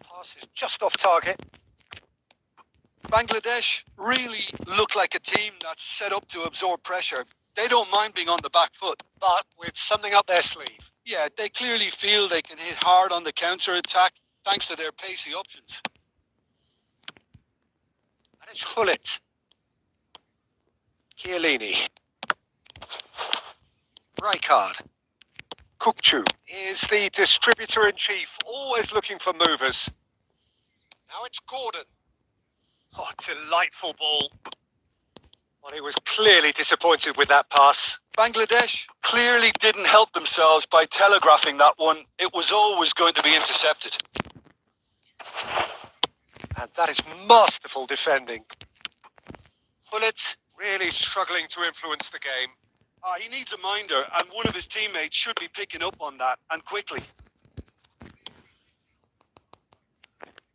[SPEAKER 2] Pass is just off target.
[SPEAKER 3] Bangladesh really look like a team that's set up to absorb pressure. They don't mind being on the back foot,
[SPEAKER 2] but with something up their sleeve.
[SPEAKER 3] Yeah, they clearly feel they can hit hard on the counter-attack thanks to their pacey options.
[SPEAKER 2] And it's Hullet. Chiellini. Rijkaard. Kukcu is the distributor-in-chief, always looking for movers. Now it's Gordon. Oh, delightful ball. Well, he was clearly disappointed with that pass.
[SPEAKER 3] Bangladesh clearly didn't help themselves by telegraphing that one. It was always going to be intercepted.
[SPEAKER 2] And that is masterful defending. Hullet really struggling to influence the game.
[SPEAKER 3] He needs a minder, and one of his teammates should be picking up on that, and quickly.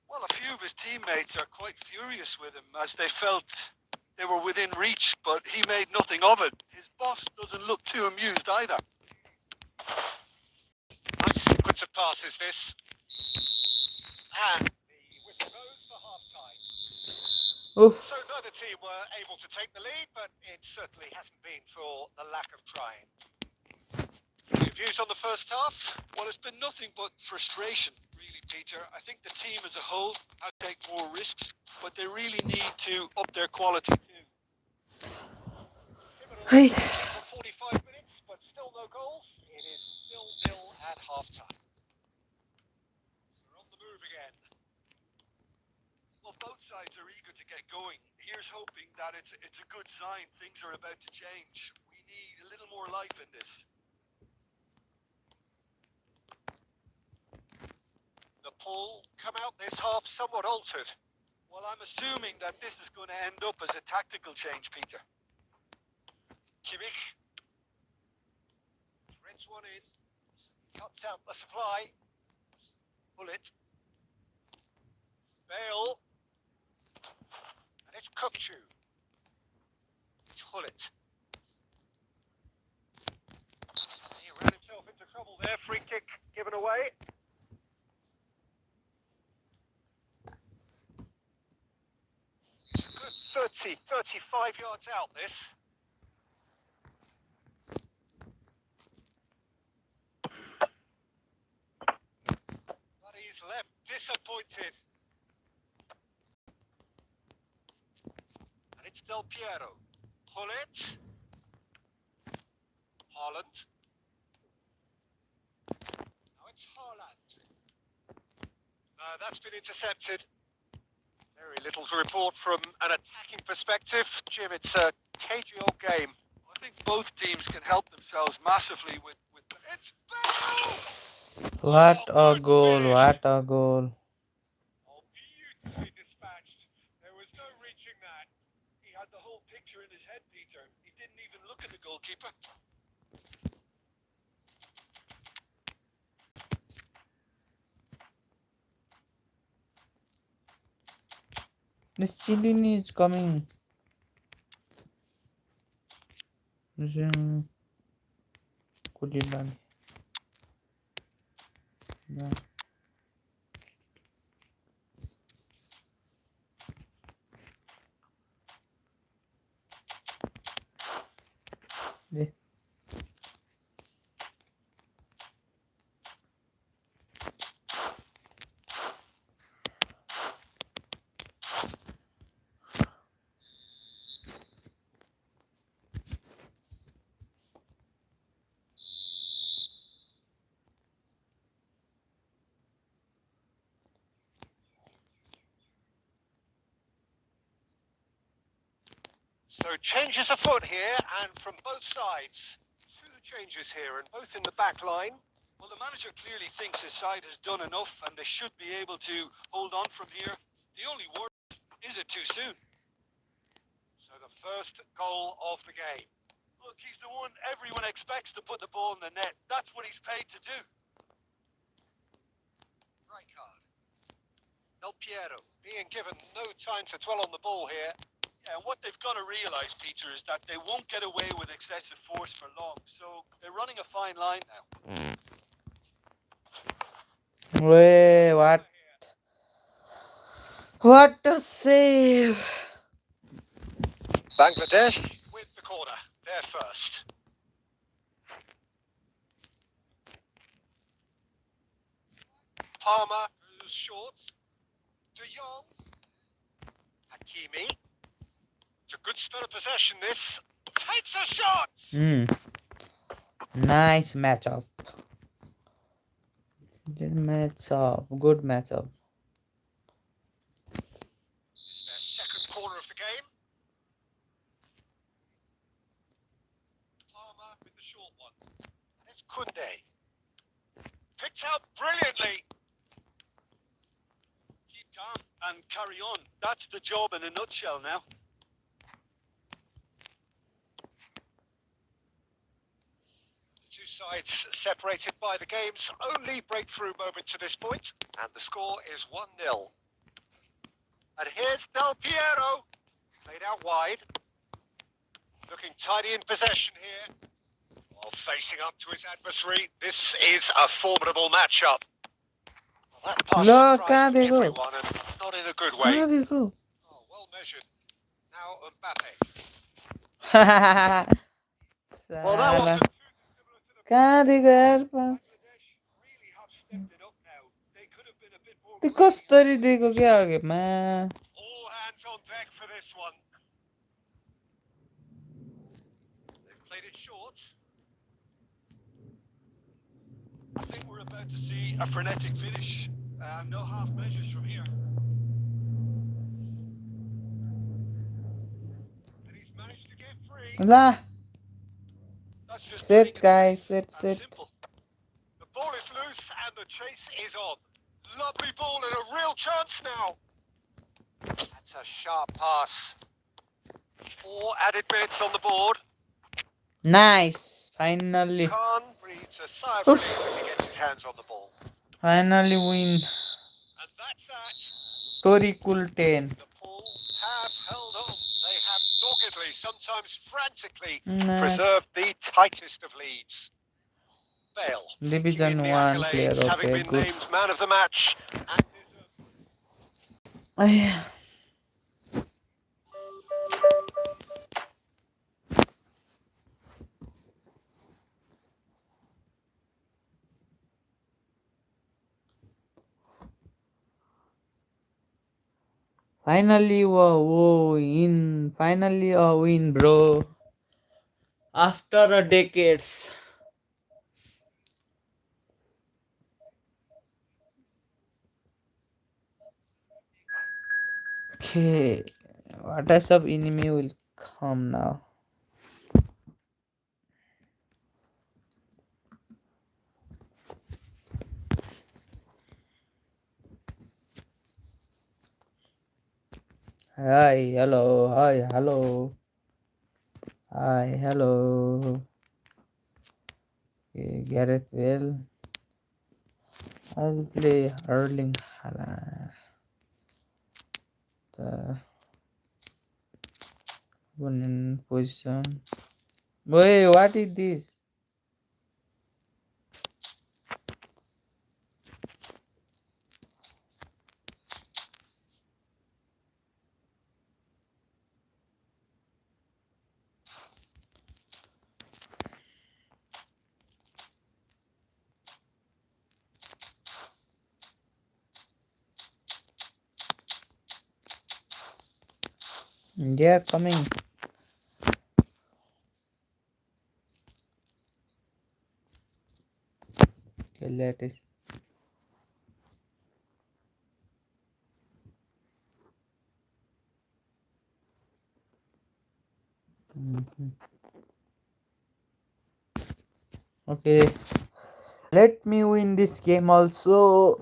[SPEAKER 3] Well, a few of his teammates are quite furious with him, as they felt they were within reach, but he made nothing of it. His boss doesn't look too amused either.
[SPEAKER 2] Nice sequence of passes, this. And the whistle goes for half-time.
[SPEAKER 1] Oof.
[SPEAKER 2] So neither team were able to take the lead, but it certainly hasn't been for the lack of trying. Your views on the first half?
[SPEAKER 3] Well, it's been nothing but frustration, really, Peter. I think the team as a whole has to take more risks, but they really need to up their quality too.
[SPEAKER 1] Hey.
[SPEAKER 2] For 45 minutes, but still no goals. It is 0-0 at half-time. We're on the move again.
[SPEAKER 3] Well, both sides are eager to get going. Here's hoping that it's a good sign. Things are about to change. We need a little more life in this.
[SPEAKER 2] The pull come out this half somewhat altered.
[SPEAKER 3] Well, I'm assuming that this is going to end up as a tactical change, Peter.
[SPEAKER 2] Kimmich threads one in, cuts out the supply. Bullet. Bale. And it's Kukcu. It's Hullet. He ran himself into trouble there. Free kick given away. It's a good 30, 35 yards out, this. But he's left disappointed. And it's Del Piero. Hullet. Haaland. Now it's Haaland. That's been intercepted. Very little to report from an attacking perspective. Jim, it's a cagey old game.
[SPEAKER 3] I think both teams can help themselves massively with it's Bale!
[SPEAKER 1] What a goal, what a goal.
[SPEAKER 2] Oh, beautifully dispatched. There was no reaching that.
[SPEAKER 3] He had the whole picture in his head, Peter. He didn't even look at the goalkeeper.
[SPEAKER 1] This Chiellini is coming. Koulibaly. No. Yeah.
[SPEAKER 2] So changes afoot here, and from both sides. Two changes here, and both in the back line.
[SPEAKER 3] Well, the manager clearly thinks his side has done enough, and they should be able to hold on from here. The only worry is it too soon?
[SPEAKER 2] So the first goal of the game.
[SPEAKER 3] Look, he's the one everyone expects to put the ball in the net. That's what he's paid to do.
[SPEAKER 2] Rijkaard. Del Piero being given no time to dwell on the ball here.
[SPEAKER 3] Yeah, and what they've got to realise, Peter, is that they won't get away with excessive force for long. So they're running a fine line now.
[SPEAKER 1] Wait, what? What a save!
[SPEAKER 2] Bangladesh with the corner. They're first. Palmer is short. De Jong. Hakimi. It's a good spell of possession, this. Takes a shot!
[SPEAKER 1] Nice matchup. Good matchup. Good matchup.
[SPEAKER 2] It's their second corner of the game. Palmer with the short one. And it's Kunde. Picked out brilliantly.
[SPEAKER 3] Keep calm and carry on. That's the job in a nutshell now.
[SPEAKER 2] The two sides separated by the game's only breakthrough moment to this point. And the score is 1-0. And here's Del Piero. Played out wide. Looking tidy in possession here. While facing up to his adversary, this is a formidable matchup. Well, that pass
[SPEAKER 1] Look,
[SPEAKER 2] surprised
[SPEAKER 1] can't they go?
[SPEAKER 2] everyone, and not in a good way.
[SPEAKER 1] There we go.
[SPEAKER 2] Oh, well measured. Now Mbappe.
[SPEAKER 3] Well, that
[SPEAKER 1] Salah.
[SPEAKER 3] wasn't too dissimilar to the
[SPEAKER 1] Can't they go?
[SPEAKER 3] Bangladesh really have stepped it up now. They could have been a bit more
[SPEAKER 1] The
[SPEAKER 3] creative.
[SPEAKER 1] custody देखो क्या आ गया मैं
[SPEAKER 2] All hands on deck for this one. They've played it short.
[SPEAKER 3] I think we're about to see a frenetic finish. No half measures from here.
[SPEAKER 2] And he's managed to get free.
[SPEAKER 1] La
[SPEAKER 3] That's just
[SPEAKER 1] sit
[SPEAKER 3] plain
[SPEAKER 1] guys sit
[SPEAKER 3] and
[SPEAKER 1] sit
[SPEAKER 3] simple.
[SPEAKER 2] The ball is loose and the chase is on. Lovely ball and a real chance now. That's a sharp pass. 4 added minutes on the board.
[SPEAKER 1] nice finally
[SPEAKER 2] Khan breathes a sigh of relief as he gets his hands on the ball.
[SPEAKER 1] finally win
[SPEAKER 2] And that's that.
[SPEAKER 1] Tori Kulten
[SPEAKER 2] The Pool have held on. They have doggedly, sometimes frantically,
[SPEAKER 1] Nah.
[SPEAKER 2] preserved the tightest of leads. Bale,
[SPEAKER 1] Division
[SPEAKER 2] taking in the
[SPEAKER 1] 1
[SPEAKER 2] accolades,
[SPEAKER 1] player,
[SPEAKER 2] having
[SPEAKER 1] okay,
[SPEAKER 2] been
[SPEAKER 1] good.
[SPEAKER 2] named man of the match. And
[SPEAKER 1] Ay, finally finally a win bro after a decades. Okay, what types of enemy will come now? Hi, hello, hi, hello. Hi, hello. Okay, Gareth Bale. I'll play Erling Haaland. The one in position. Wait, what is this? They are coming. Okay, let us. Okay, let me win this game also.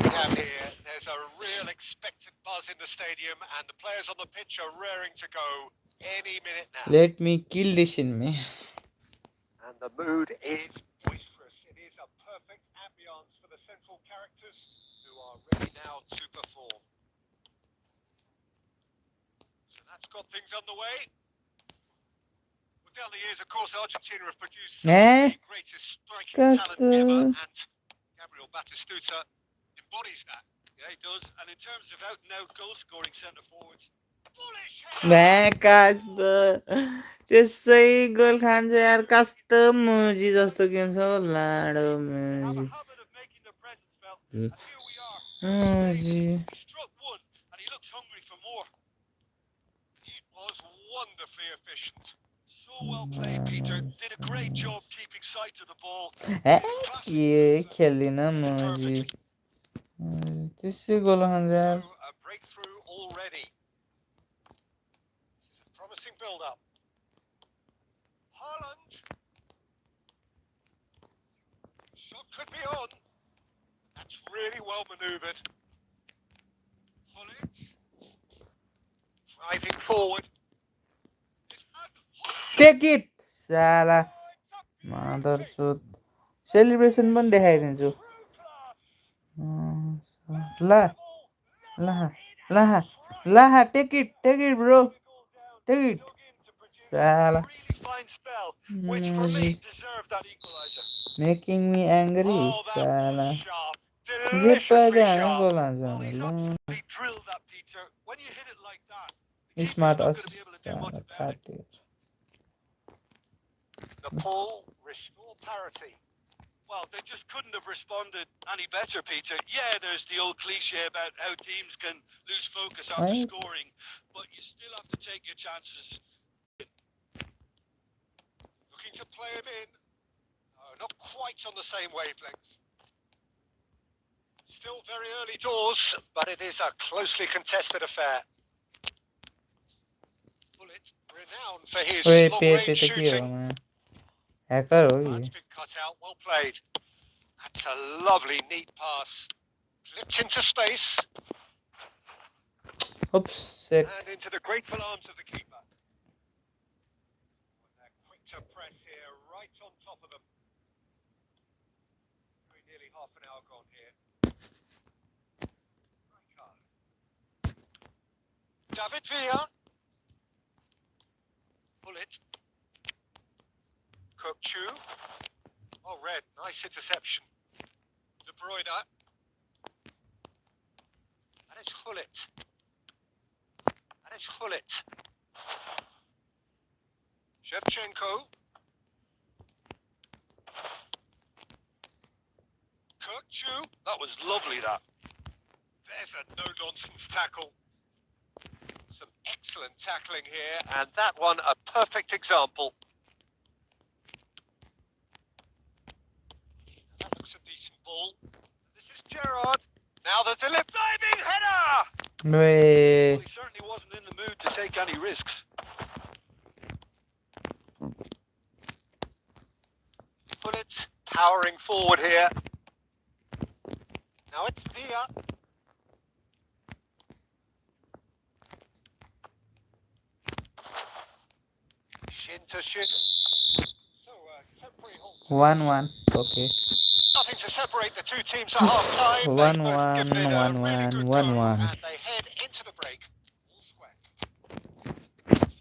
[SPEAKER 2] we have here, there's a real expectant buzz in the stadium, and the players on the pitch are raring to go any minute now.
[SPEAKER 1] Let me kill this enemy.
[SPEAKER 2] And the mood is boisterous. It is a perfect ambience for the central characters who are ready now to perform. So that's got things underway. Well, down the years, of course, Argentina have produced some of the greatest striking talent ever, and Gabriel Batistuta embodies that.
[SPEAKER 3] Yeah, he does. And in terms of out-and-out goal-scoring centre-forwards, bullish
[SPEAKER 1] Ben kaçtı. त्यसै गोल खान्छ यार कस्तो मुजी जस्तो game छ हौ लाडो
[SPEAKER 3] have a
[SPEAKER 1] मुजी
[SPEAKER 3] habit of making their presence felt. And here we are.
[SPEAKER 1] मुजी
[SPEAKER 3] He struck one, and he looks hungry for more. It was wonderfully efficient. So well played, Peter. Did a great job keeping sight of the ball.
[SPEAKER 1] Hey
[SPEAKER 3] Classic
[SPEAKER 1] के
[SPEAKER 3] moves and
[SPEAKER 1] खेल्दिन
[SPEAKER 3] played it
[SPEAKER 1] मुजी
[SPEAKER 3] perfectly.
[SPEAKER 1] त्यसै गोल खान्छ यार
[SPEAKER 2] So a breakthrough already. This is a promising build-up. Haaland. Shot could be on. That's really well manoeuvred. Gullit. Driving forward.
[SPEAKER 1] Take it साला मादरचोद celebration पनि देखाइदिन्छु ल ल ल ल take it bro take it साला
[SPEAKER 3] Really fine spell, which for me deserved that equaliser.
[SPEAKER 1] Making me angry
[SPEAKER 2] Oh, that
[SPEAKER 1] साला
[SPEAKER 2] was sharp.
[SPEAKER 1] जे पायो
[SPEAKER 2] Deliciously
[SPEAKER 1] त्यही हाने
[SPEAKER 2] sharp.
[SPEAKER 1] गोल हान्छ
[SPEAKER 3] Well, he's
[SPEAKER 1] ल
[SPEAKER 3] absolutely drilled that, Peter. When you hit it like that, the keeper's
[SPEAKER 1] smart
[SPEAKER 3] not going to be
[SPEAKER 1] assist
[SPEAKER 3] able to do much
[SPEAKER 1] साला
[SPEAKER 3] about it.
[SPEAKER 1] खातिर
[SPEAKER 2] The pull, restore parity.
[SPEAKER 3] Well, they just couldn't have responded any better, Peter. Yeah, there's the old cliche about how teams can lose focus after
[SPEAKER 1] Right.
[SPEAKER 3] scoring, but you still have to take your chances.
[SPEAKER 2] Looking to play him in. Not quite on the same wavelength. Still very early doors, but it is a closely contested affair. Bullet, renowned for his
[SPEAKER 1] ओए पे
[SPEAKER 2] long-range
[SPEAKER 1] त के हो
[SPEAKER 2] shooting.
[SPEAKER 1] Hacker हो
[SPEAKER 2] That's
[SPEAKER 1] कि
[SPEAKER 2] been cut out. Well played. That's a lovely, neat pass. Flipped into space
[SPEAKER 1] oops set
[SPEAKER 2] and into the grateful arms of the keeper. They're quick to press here, right on top of them. Very nearly half an hour gone here. David Villa. Bullet. Kokchu. Oh, red. Nice interception. De Bruyne. And it's Gullit. Shevchenko. Kokchu. That was lovely, that. There's a no-nonsense tackle. Some excellent tackling here, and that one a perfect example. That looks a decent ball. This is Gerrard. Now the diving header!
[SPEAKER 1] Way
[SPEAKER 3] Well, he certainly wasn't in the mood to take any risks.
[SPEAKER 2] Bullet powering forward here. Now it's Villa. Shin to shin. So, temporary halt.
[SPEAKER 1] 1-1 okay
[SPEAKER 2] Nothing to separate the two teams at half time. They both
[SPEAKER 1] 1-1
[SPEAKER 2] given it a really good go,
[SPEAKER 1] 1-1
[SPEAKER 2] and they head into the break. All square.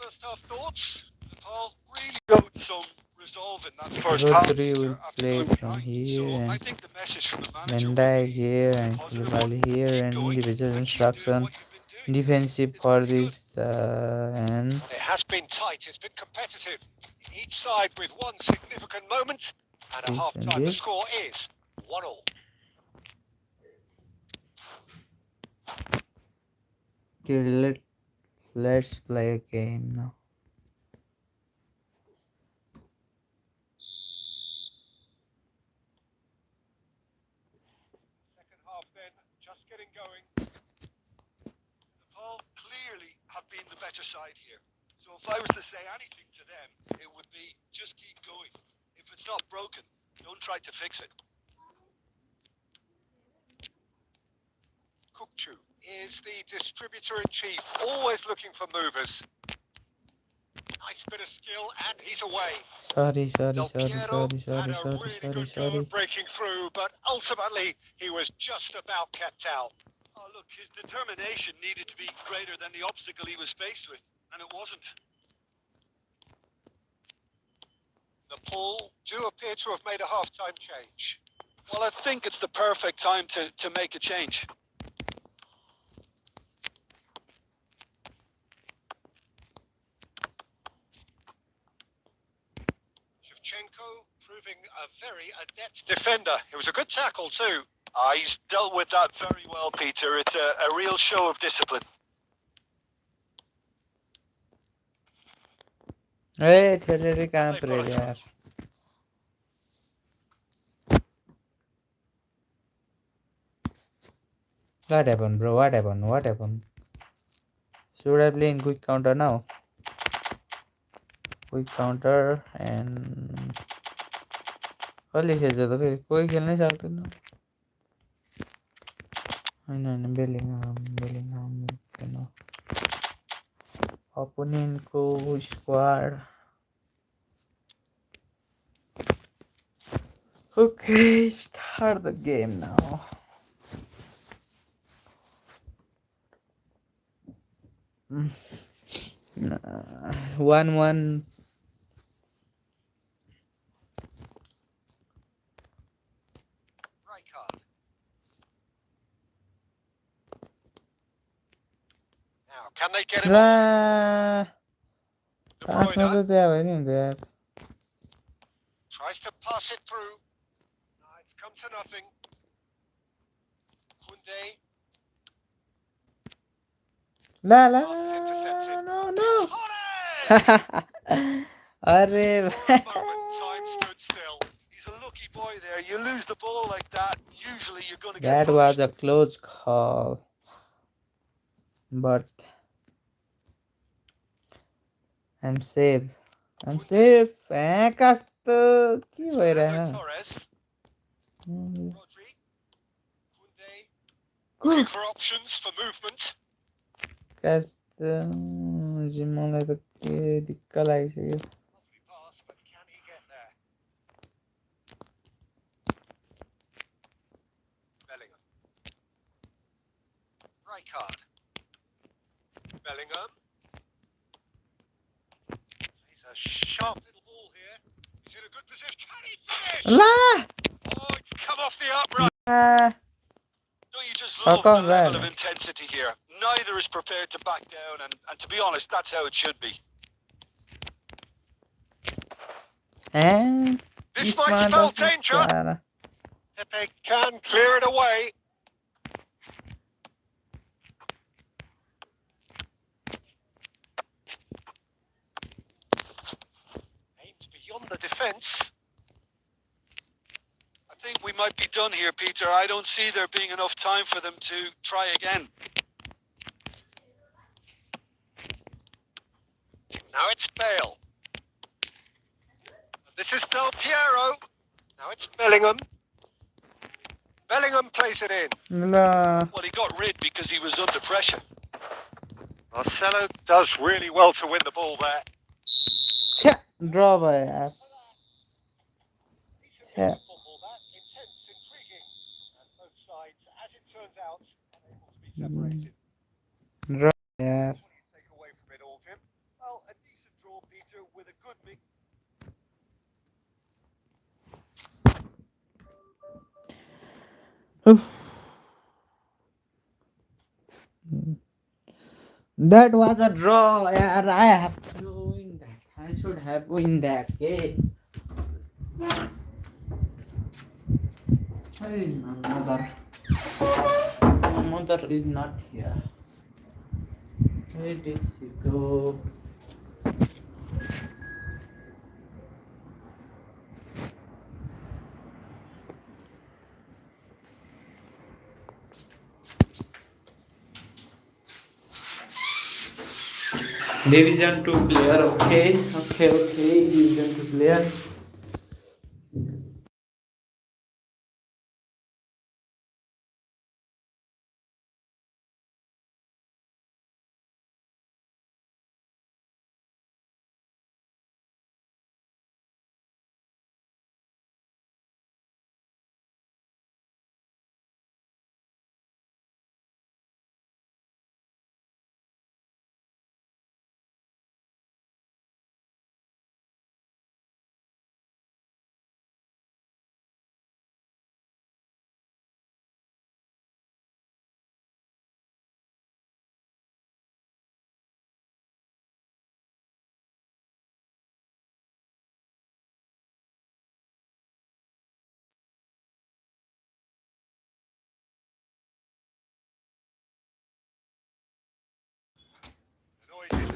[SPEAKER 2] First half thoughts?
[SPEAKER 3] Paul really showed some resolve in that first half.
[SPEAKER 1] Rodri will
[SPEAKER 3] after
[SPEAKER 1] play
[SPEAKER 3] going
[SPEAKER 1] from
[SPEAKER 3] behind.
[SPEAKER 1] here
[SPEAKER 3] So I
[SPEAKER 1] and
[SPEAKER 3] think the message from the
[SPEAKER 1] Van
[SPEAKER 3] manager will
[SPEAKER 1] Dijk
[SPEAKER 3] be
[SPEAKER 1] here
[SPEAKER 3] a
[SPEAKER 1] and
[SPEAKER 3] positive
[SPEAKER 1] Koulibaly
[SPEAKER 3] one.
[SPEAKER 1] here
[SPEAKER 3] Keep
[SPEAKER 1] and
[SPEAKER 3] going
[SPEAKER 1] individual
[SPEAKER 3] and keep doing
[SPEAKER 1] instruction
[SPEAKER 3] what you've been doing.
[SPEAKER 1] defensive
[SPEAKER 3] It's
[SPEAKER 1] for
[SPEAKER 3] pretty good.
[SPEAKER 1] this and
[SPEAKER 2] It has been tight, it's been competitive. Each side with one significant moment, and at
[SPEAKER 1] This
[SPEAKER 2] half
[SPEAKER 1] and
[SPEAKER 2] time the
[SPEAKER 1] this.
[SPEAKER 2] score is 1-1.
[SPEAKER 1] okay, let's play a game now.
[SPEAKER 2] Second half then, just getting going.
[SPEAKER 3] Paul clearly have been the better side here. So if I was to say anything to them, it would be just keep going. If it's not broken, don't try to fix it.
[SPEAKER 2] Kokchu is the distributor-in-chief, always looking for movers. Nice bit of skill, and he's away.
[SPEAKER 1] Sorry
[SPEAKER 2] Del Piero had a really good go at breaking through, but ultimately he was just about kept out.
[SPEAKER 3] Oh, look, his determination needed to be greater than the obstacle he was faced with, and it wasn't.
[SPEAKER 2] The pull do appear to have made a half-time change.
[SPEAKER 3] Well, I think it's the perfect time to make a change.
[SPEAKER 2] Shevchenko proving a very adept defender. It was a good tackle too.
[SPEAKER 3] He's dealt with that very well, Peter. It's a real show of discipline.
[SPEAKER 1] Hey, ठेले कहाँ पर है यार? What happened, bro? What happened? What happened? Should I play in quick counter now? Quick counter and कल खेल जाता फिर कोई खेल नहीं सकता ना. नहीं Bellingham no. Opponent को squad. Okay, start the game now. Mm. 1-1.
[SPEAKER 2] Right card. Now, can they get him on?
[SPEAKER 1] La
[SPEAKER 2] De
[SPEAKER 1] पास में
[SPEAKER 2] Bruyne
[SPEAKER 1] तो क्या भाई नहीं होता यार.
[SPEAKER 2] tries to pass it through. No, it's come to nothing. Kunde
[SPEAKER 1] La La
[SPEAKER 2] passes intercepted.
[SPEAKER 1] no.
[SPEAKER 2] Suarez!
[SPEAKER 1] अरे
[SPEAKER 2] For a moment, time stood still.
[SPEAKER 3] He's a lucky boy there. You lose the ball like that, usually you're going to get
[SPEAKER 1] that was
[SPEAKER 3] punished.
[SPEAKER 1] a close call, but I'm safe. I'm safe. कस्तो के
[SPEAKER 2] Fernando
[SPEAKER 1] भइरहेछ?
[SPEAKER 2] Torres. Rodri. Kunde.
[SPEAKER 3] Looking for options for movement.
[SPEAKER 1] कस्तो मलाई त के दिक्क लागिसक्यो.
[SPEAKER 2] Lovely pass, but can he get there? Bellingham. Right card. Bellingham. He's a sharp little ball here. He's in a good position. Can he finish?
[SPEAKER 1] La
[SPEAKER 2] Oh, it's come off the upright.
[SPEAKER 3] Don't you just
[SPEAKER 1] Fuck
[SPEAKER 3] love the
[SPEAKER 1] off,
[SPEAKER 3] level
[SPEAKER 1] man.
[SPEAKER 3] of intensity here? Neither is prepared to back down, and to be honest, that's how it should be.
[SPEAKER 2] This might spell danger. Pepe can clear it away. Aims beyond the defence.
[SPEAKER 3] I think we might be done here, Peter. I don't see there being enough time for them to try again.
[SPEAKER 2] Now it's Bale. This is Del Piero. Now it's Bellingham. Bellingham plays it in.
[SPEAKER 1] La
[SPEAKER 3] Well, he got rid because he was under pressure.
[SPEAKER 2] Marcelo does really well to win the ball there.
[SPEAKER 1] छ्या ड्र भयो यार. छ्या
[SPEAKER 2] Football that intense, intriguing, and both sides, as it turns out, unable to be separated.
[SPEAKER 1] ड्र यार.
[SPEAKER 2] What do you take away from it all, Tim? Well, a decent draw, Peter, with a good mix.
[SPEAKER 1] That was a draw. Yeah, I have to win that. I should have win that game. Hey, my mother is not here. Where did she go? Division 2 player, okay. Division 2 player.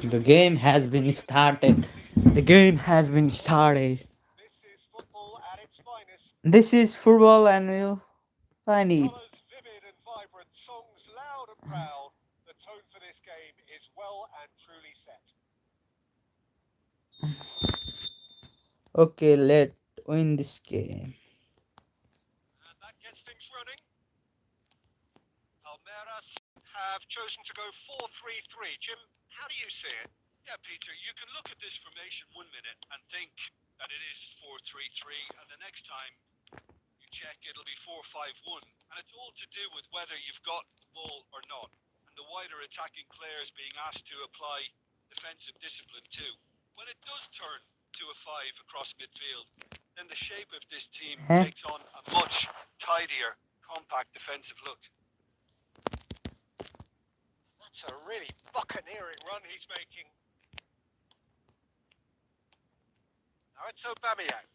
[SPEAKER 1] The game has been started. The game has been started.
[SPEAKER 2] This is football at its finest.
[SPEAKER 1] This is football and you find it.
[SPEAKER 2] Colours vivid and vibrant, songs loud and proud. The tone for this game is well and truly set.
[SPEAKER 1] Okay, let's win this game.
[SPEAKER 2] And that gets things running. Palmeiras have chosen to go 4-3-3. Jim, how do you see it?
[SPEAKER 3] Yeah, Peter, you can look at this formation 1 minute and think that it is 4-3-3, and the next time you check, it'll be 4-5-1. And it's all to do with whether you've got the ball or not, and the wider attacking players being asked to apply defensive discipline too. When it does turn to a 5 across midfield, then the shape of this team takes on a much tidier, compact defensive look.
[SPEAKER 2] That's a really buccaneering run he's making. Now it's Aubameyang.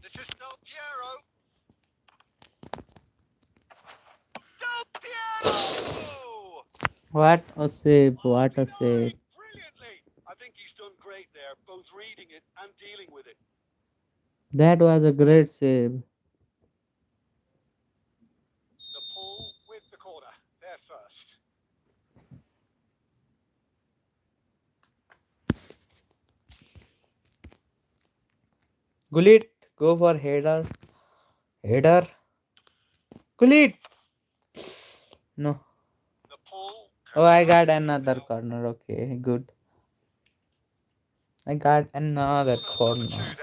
[SPEAKER 2] This is Del Piero. Del Piero!
[SPEAKER 1] What a save, what a save.
[SPEAKER 2] Brilliantly.
[SPEAKER 3] I think he's done great there, both reading it and dealing with it.
[SPEAKER 1] That was a great save.
[SPEAKER 2] The pull with the corner. There first.
[SPEAKER 1] Gullit, go for header. Header. Gullit. No.
[SPEAKER 2] The pull.
[SPEAKER 1] Oh, I got another corner. Okay, good. I got another corner.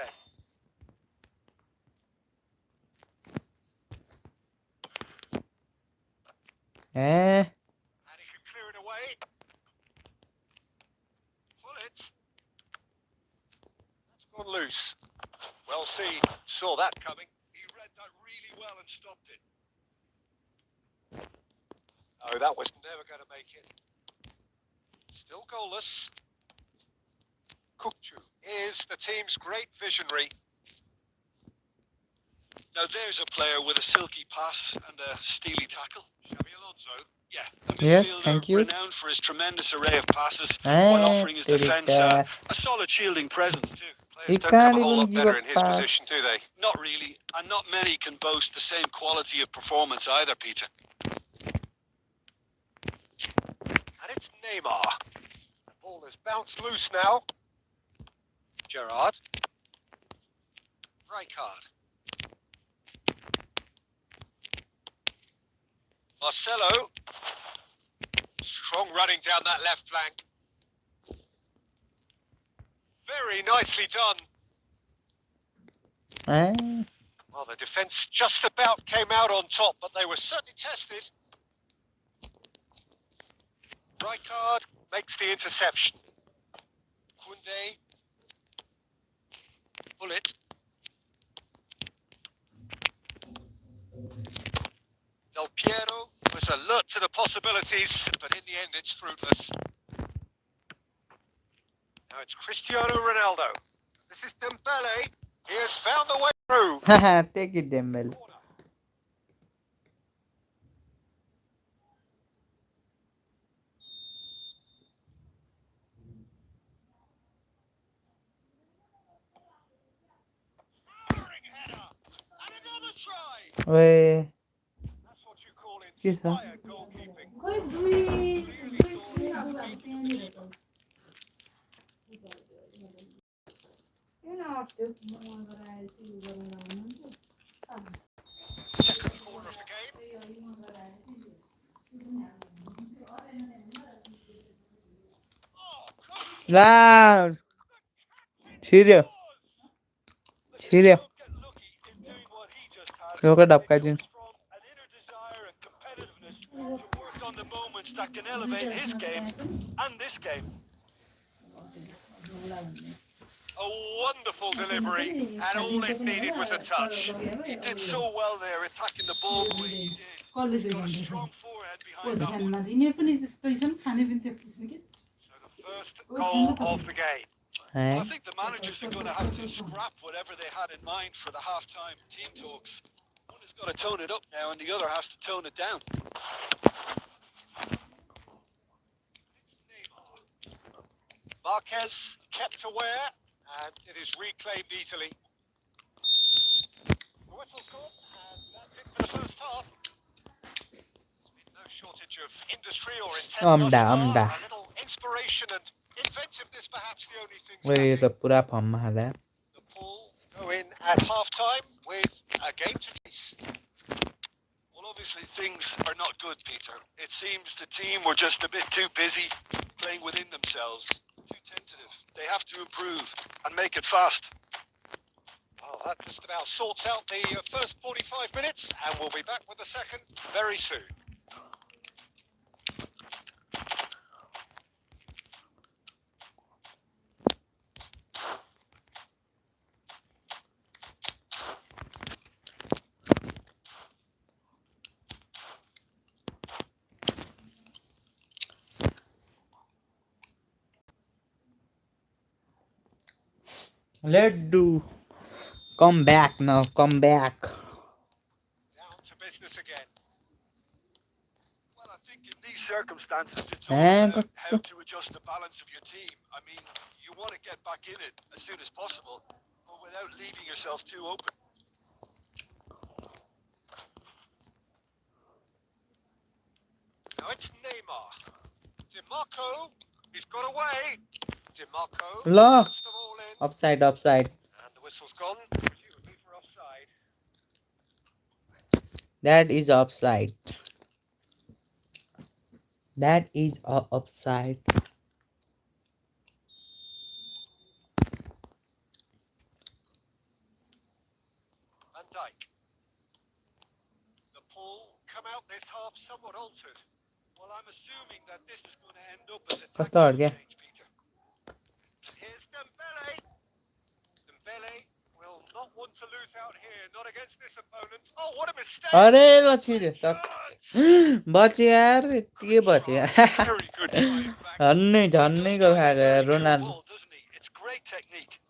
[SPEAKER 1] Eh?
[SPEAKER 2] And he can clear it away. Pull it. That's gone loose. Well seen. Saw that coming.
[SPEAKER 3] He read that really well and stopped it.
[SPEAKER 2] Oh, that was never going to make it. Still goalless. Kukcu is the team's great visionary.
[SPEAKER 3] Now there's a player with a silky pass and a steely tackle.
[SPEAKER 2] Xabi Alonso.
[SPEAKER 3] Yeah, a
[SPEAKER 1] Yes,
[SPEAKER 3] midfielder
[SPEAKER 1] thank you.
[SPEAKER 3] renowned for his tremendous array of passes while offering his defence a solid shielding presence too.
[SPEAKER 1] He
[SPEAKER 2] Players don't
[SPEAKER 1] can't
[SPEAKER 2] come a whole
[SPEAKER 1] even
[SPEAKER 2] lot
[SPEAKER 1] give
[SPEAKER 2] better
[SPEAKER 1] a
[SPEAKER 2] in his
[SPEAKER 1] pass.
[SPEAKER 2] position, do they?
[SPEAKER 3] Not really, and not many can boast the same quality of performance either, Peter.
[SPEAKER 2] And it's Neymar. The ball has bounced loose now. Gerrard. Rijkaard. Marcelo. Strong running down that left flank. Very nicely done.
[SPEAKER 1] Eh?
[SPEAKER 2] Well, the defence just about came out on top, but they were certainly tested. Rijkaard makes the interception. Koundé. Bullet. Del Piero was alert to the possibilities, but in the end it's fruitless. Now it's Cristiano Ronaldo. This is Dembele. He has found the way through.
[SPEAKER 1] Haha, take it, Dembele.
[SPEAKER 2] Towering header. And another try.
[SPEAKER 1] Wait.
[SPEAKER 2] That's what you call
[SPEAKER 1] Yes, sir.
[SPEAKER 2] inspired goalkeeping. Second corner of the game. Oh,
[SPEAKER 1] Loud. Serious. Serious.
[SPEAKER 3] Get lucky in doing what he just has.
[SPEAKER 1] Look at up, Kajin.
[SPEAKER 3] From an inner desire and competitiveness to work on the moments that can elevate his game and this game.
[SPEAKER 2] a wonderful delivery, and all it needed was a touch.
[SPEAKER 3] He did so well there, attacking the ball the way he did.
[SPEAKER 4] College
[SPEAKER 3] Got a
[SPEAKER 4] गर्दै
[SPEAKER 3] strong forehead
[SPEAKER 4] को
[SPEAKER 3] behind that one.
[SPEAKER 4] ध्यानमा दिने पनि त्यस्तै छन् खाने पनि त्यस्तै छन् कि
[SPEAKER 2] So the first goal of the game.
[SPEAKER 3] I think the managers are going to have to scrap whatever they had in mind for the half-time team talks. One has got to tone it up now, and the other has to tone it down.
[SPEAKER 2] Marquez kept aware, and it is reclaimed easily. The whistle's gone, and that's it for the first half. There's been no shortage of industry or intent thus far. A little inspiration and inventiveness, perhaps the only things
[SPEAKER 1] वही तो
[SPEAKER 2] lacking.
[SPEAKER 1] पूरा form में है
[SPEAKER 2] The Pool go in at half-time with a game to chase.
[SPEAKER 3] Well, obviously things are not good, Peter. It seems the team were just a bit too busy playing within themselves, too tentative. They have to improve and make it fast.
[SPEAKER 2] Well, that just about sorts out the first 45 minutes, and we'll be back with the second very soon.
[SPEAKER 1] Let's do come back now, come back.
[SPEAKER 2] Down to business again.
[SPEAKER 3] Well, I think in these circumstances, it's all about how to adjust the balance of your team. I mean, you want to get back in it as soon as possible, but without leaving yourself too open.
[SPEAKER 2] Now it's Neymar. DiMarco, he's got away. DiMarco
[SPEAKER 1] Look,
[SPEAKER 2] puts them all in.
[SPEAKER 1] offside, offside.
[SPEAKER 2] And the whistle's gone, presumably for offside.
[SPEAKER 1] That is offside. That is offside.
[SPEAKER 2] Van Dijk. The Pool come out this half somewhat altered. Well, I'm assuming that this is going to end up as a tactical change, Peter. Here's Dembele. Dembele will not want to lose out here, not against this opponent. Oh, what a mistake!
[SPEAKER 1] अरे लच्छी बच यार ये बच यार
[SPEAKER 3] Very good drive back.
[SPEAKER 1] हन्ने झन्ने को खा गया Ronaldo
[SPEAKER 3] Ball, doesn't he? It's great technique.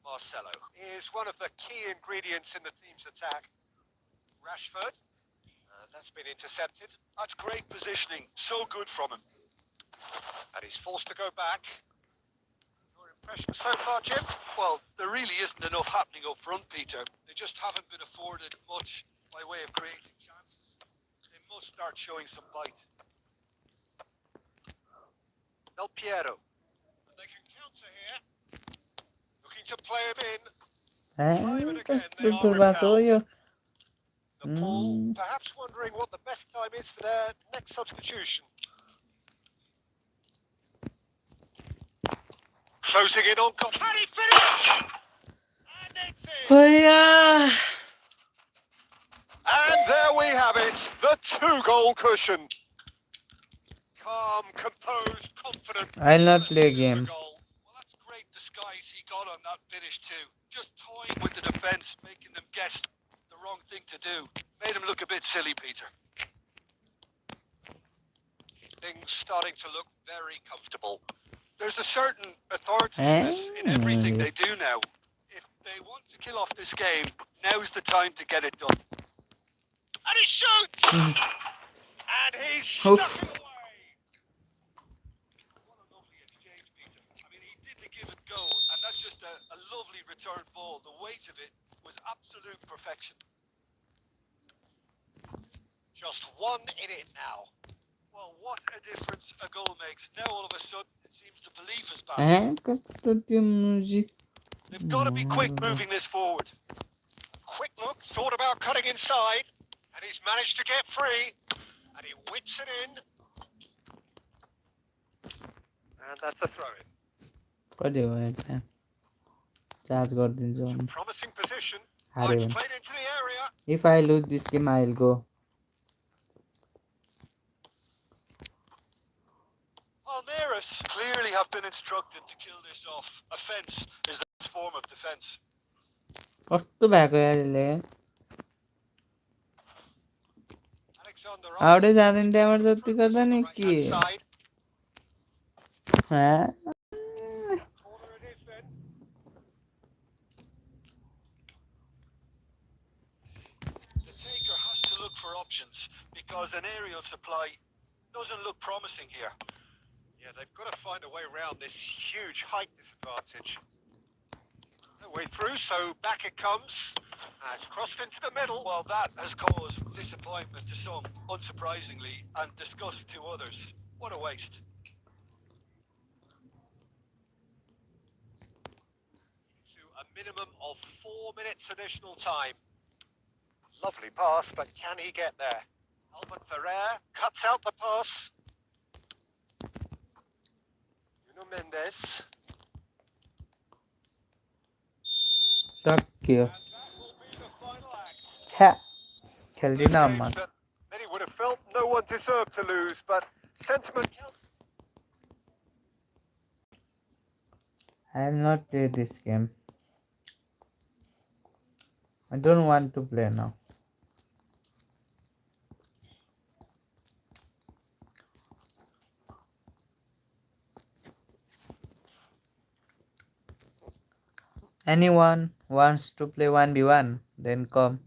[SPEAKER 2] Marcelo is one of the key ingredients in the team's attack. Rashford, that's been intercepted.
[SPEAKER 3] That's great positioning. So good from him.
[SPEAKER 2] And he's forced to go back. Your impression so far, Jim?
[SPEAKER 3] Well, there really isn't enough happening up front, Peter. They just haven't been afforded much by way of creating chances. They must start showing some bite.
[SPEAKER 2] Del Piero. They can counter here. Looking to play him in. Time and again, they are repelled. The Pool perhaps wondering what the best time is for their next substitution. Closing in on goal. Can he finish? And it's in.
[SPEAKER 1] Oh yeah.
[SPEAKER 2] And there we have it, the 2-goal cushion. Calm, composed, confident.
[SPEAKER 1] I'll not play a game.
[SPEAKER 3] Well, that's great disguise he got on that finish too. Just toying with the defence, making them guess the wrong thing to do. Made him look a bit silly, Peter.
[SPEAKER 2] Things starting to look very comfortable.
[SPEAKER 3] There's a certain authoritative in everything they do now. If they want to kill off this game, now's the time to get it done.
[SPEAKER 2] And he shoots! And he's stuck it away!
[SPEAKER 3] What a lovely exchange, Peter. I mean, he did the give and go, and that's just a lovely return ball. The weight of it was absolute perfection.
[SPEAKER 2] Just one in it now.
[SPEAKER 3] Well, what a difference a goal makes. Now all of a sudden, it seems the belief is back. They've got to be quick moving this forward.
[SPEAKER 2] Quick look, thought about cutting inside, and he's managed to get free, and he whips it in. And that's a throw-in. Promising position. It's played into the area.
[SPEAKER 1] If I lose this game, I'll go.
[SPEAKER 3] Palmeiras clearly have been instructed to kill this off. Offence is the best form of defence.
[SPEAKER 1] Oude जाने दे हमारे साथ करता नहीं कि हाँ
[SPEAKER 3] The taker has to because an aerial supply doesn't look promising here.
[SPEAKER 2] Yeah, they've got to find a way around this huge height disadvantage. No way through, so back it comes. It's crossed into the middle.
[SPEAKER 3] Well, that has caused disappointment to some, unsurprisingly, and disgust to others. What a waste.
[SPEAKER 2] To a minimum of 4 minutes additional time. Lovely pass, but can he get there? Albert Ferrer cuts out the pass. Nuno Mendes.
[SPEAKER 1] Shakya.
[SPEAKER 2] And that will be the final act.
[SPEAKER 1] Cha. Kheldi
[SPEAKER 2] Two
[SPEAKER 1] na
[SPEAKER 2] games
[SPEAKER 1] man.
[SPEAKER 2] that many would have felt no one deserved to lose, but sentiment counts.
[SPEAKER 1] I'll not play this game. I don't want to play now. Anyone wants to play 1v1, then come.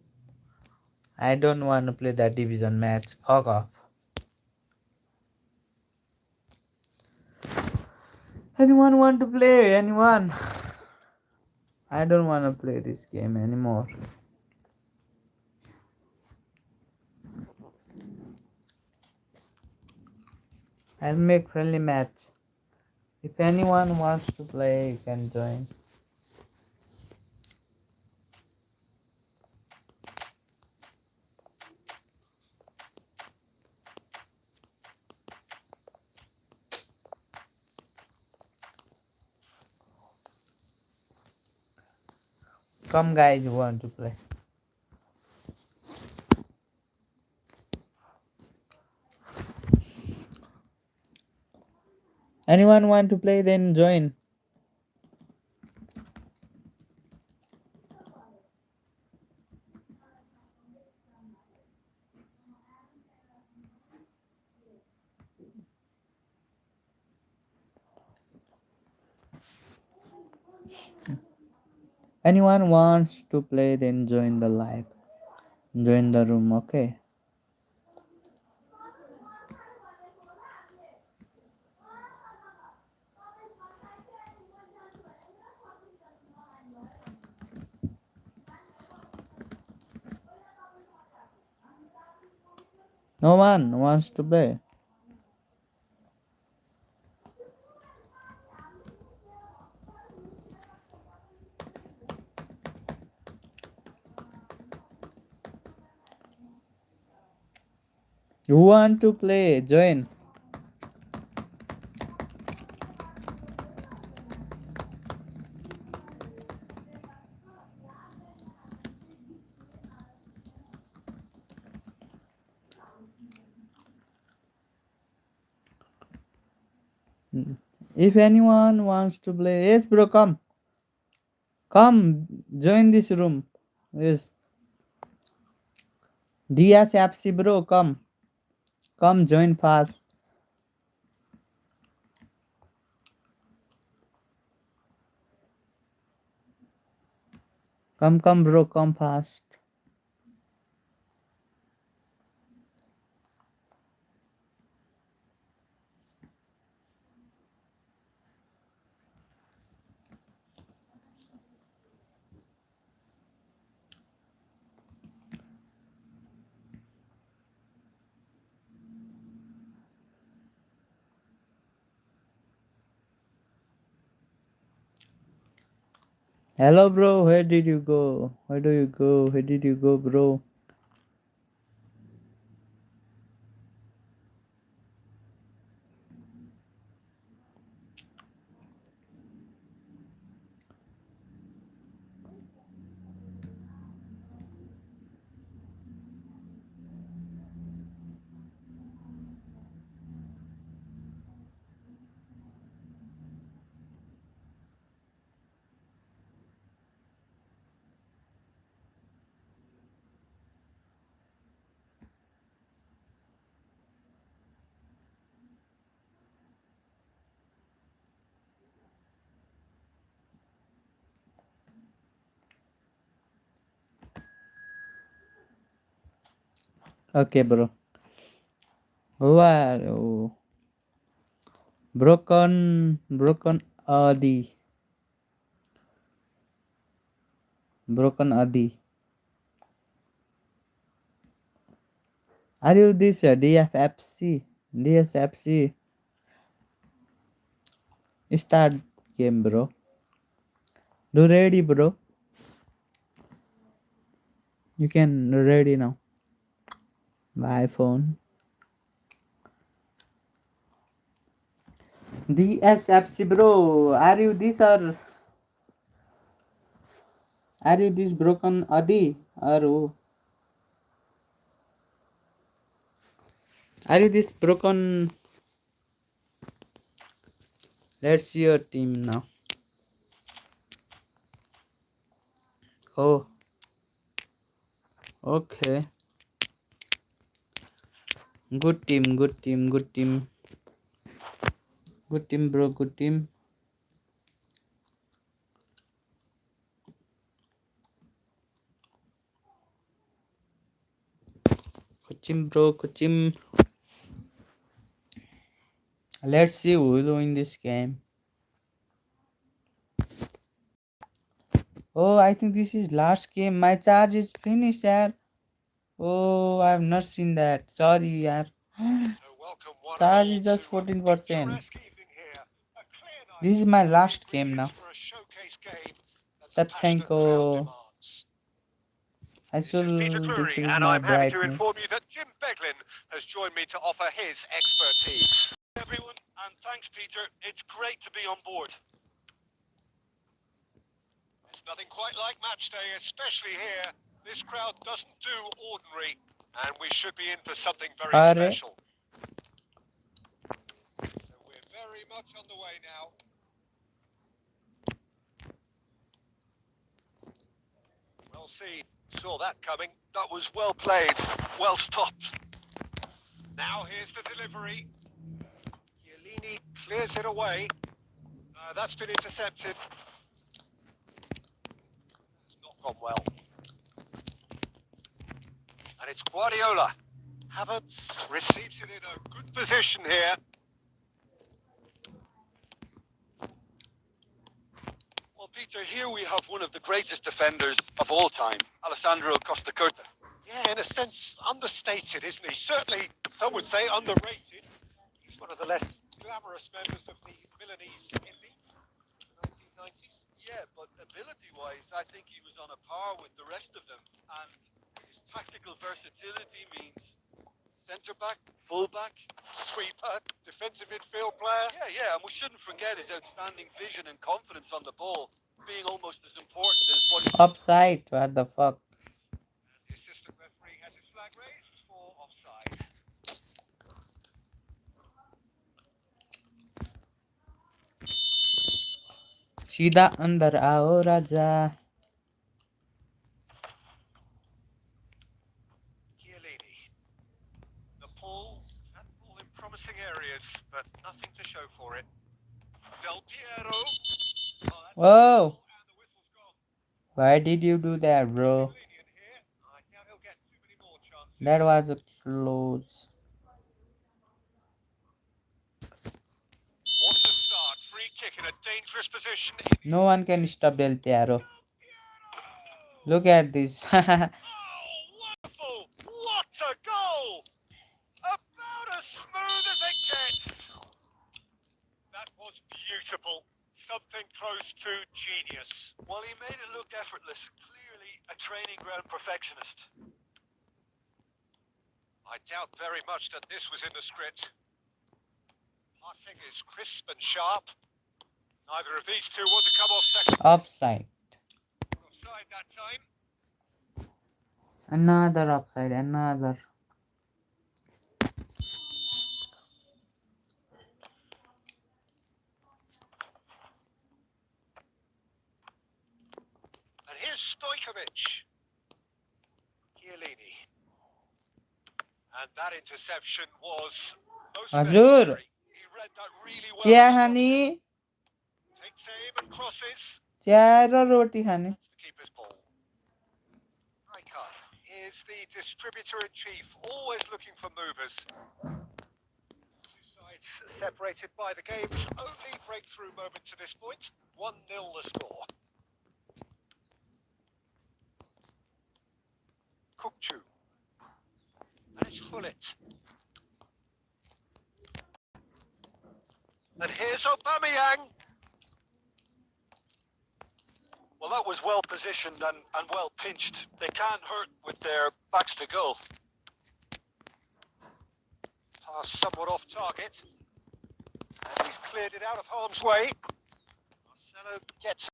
[SPEAKER 1] I don't want to play that division match. Fuck off. Anyone want to play? Anyone? I don't want to play this game anymore. I'll make friendly match. If anyone wants to play, you can join. Come guys who want to play. Anyone want to play, then join. Anyone wants to play, then join the live. Join the room, okay? No one wants to play. You want to play, join. If anyone wants to play, yes bro, come. Come, join this room. Yes. Dia Sapsi bro, come. Come join fast. Come bro, come fast. Hello bro, where did you go? Where do you go? Where did you go, bro? Okay bro. Wow. Broken Adi. Are you this DFFC? DSFC? Start game, bro. Do ready, bro. You can ready now. My phone. DSFC, bro. Are you this broken Adi? Are you this broken? Let's see your team now. Oh, okay. Good team, good team, good team. Good team, bro, good team. Good team, bro, good team. Let's see who will win this game. Oh, I think this is last game. My charge is finished, yaar. Oh, I have not seen that. Sorry, yaar.
[SPEAKER 2] So welcome one and
[SPEAKER 1] Charge
[SPEAKER 2] all
[SPEAKER 1] is
[SPEAKER 2] to
[SPEAKER 1] just
[SPEAKER 2] a
[SPEAKER 1] 14%.
[SPEAKER 2] picturesque evening here. A clear night
[SPEAKER 1] This is my
[SPEAKER 2] with
[SPEAKER 1] last game now.
[SPEAKER 2] ingredients for a showcase game that the passionate crowd
[SPEAKER 1] Satchenko.
[SPEAKER 2] demands.
[SPEAKER 1] I
[SPEAKER 2] This is Peter
[SPEAKER 1] should
[SPEAKER 2] Drury,
[SPEAKER 1] decrease
[SPEAKER 2] and
[SPEAKER 1] my
[SPEAKER 2] I'm happy to inform
[SPEAKER 1] brightness.
[SPEAKER 2] you that Jim Beglin has joined me to offer his expertise.
[SPEAKER 3] Everyone, and thanks, Peter. It's great to be on board.
[SPEAKER 2] There's nothing quite like match day, especially here. This crowd doesn't do ordinary, and we should be in for something very
[SPEAKER 1] Are
[SPEAKER 2] special. So we're very much on the way now. We'll see. Saw that coming. That was well played. Well stopped. Now here's the delivery. Chiellini clears it away. That's been intercepted. It's not gone well. And it's Guardiola. Havertz receives it in a good position here.
[SPEAKER 3] Well, Peter, here we have one of the greatest defenders of all time, Alessandro Costa Curta.
[SPEAKER 2] Yeah, in a sense, understated, isn't he? Certainly, some would say underrated. He's one of the less glamorous members of the Milanese elite of the 1990s.
[SPEAKER 3] Yeah, but ability-wise, I think he was on a par with the rest of them. And his tactical versatility means centre-back, full-back,
[SPEAKER 2] Sweeper, defensive midfield player.
[SPEAKER 3] Yeah, and we shouldn't forget his outstanding vision and confidence on the ball, being almost as important as what he...
[SPEAKER 1] Offside. What the fuck?
[SPEAKER 2] And the assistant referee has his flag raised for offside.
[SPEAKER 1] सीधा अंदर आओ राजा.
[SPEAKER 2] Chiellini. The pull in promising areas, but nothing to show for it. Del Piero.
[SPEAKER 1] Whoa!
[SPEAKER 2] And the whistle's gone.
[SPEAKER 1] Why did you do that, bro?
[SPEAKER 2] Lenient here. I doubt he'll get too many more chances.
[SPEAKER 1] That was close.
[SPEAKER 2] What a start. Free kick in a dangerous position.
[SPEAKER 1] No one can stop Del Piero.
[SPEAKER 2] Del Piero!
[SPEAKER 1] Look at this.
[SPEAKER 2] Oh, wonderful! What a goal! About as smooth as it gets. That was beautiful. Something close to genius.
[SPEAKER 3] Well, he made it look effortless. Clearly a training ground perfectionist.
[SPEAKER 2] I doubt very much that this was in the script. Passing is crisp and sharp. Neither of these two want to come off second.
[SPEAKER 1] Offside.
[SPEAKER 2] Offside that time.
[SPEAKER 1] Another offside. Another.
[SPEAKER 2] And here's Stojkovic. Chiellini. And that interception was most
[SPEAKER 1] Azur.
[SPEAKER 2] necessary. He read that really well.
[SPEAKER 1] क्या खानी?
[SPEAKER 2] Takes aim and crosses.
[SPEAKER 1] चाय और रोटी खानी.
[SPEAKER 2] That's the keeper's ball. Rijkaard is the distributor in chief, always looking for movers. It's separated by the game's only breakthrough moment to this point. 1-0 the score. Kukcu. And it's Hullet. And here's Aubameyang.
[SPEAKER 3] Well, that was well positioned and well pinched. They can't hurt with their backs to goal.
[SPEAKER 2] Pass somewhat off target. And he's cleared it out of harm's way. Marcelo gets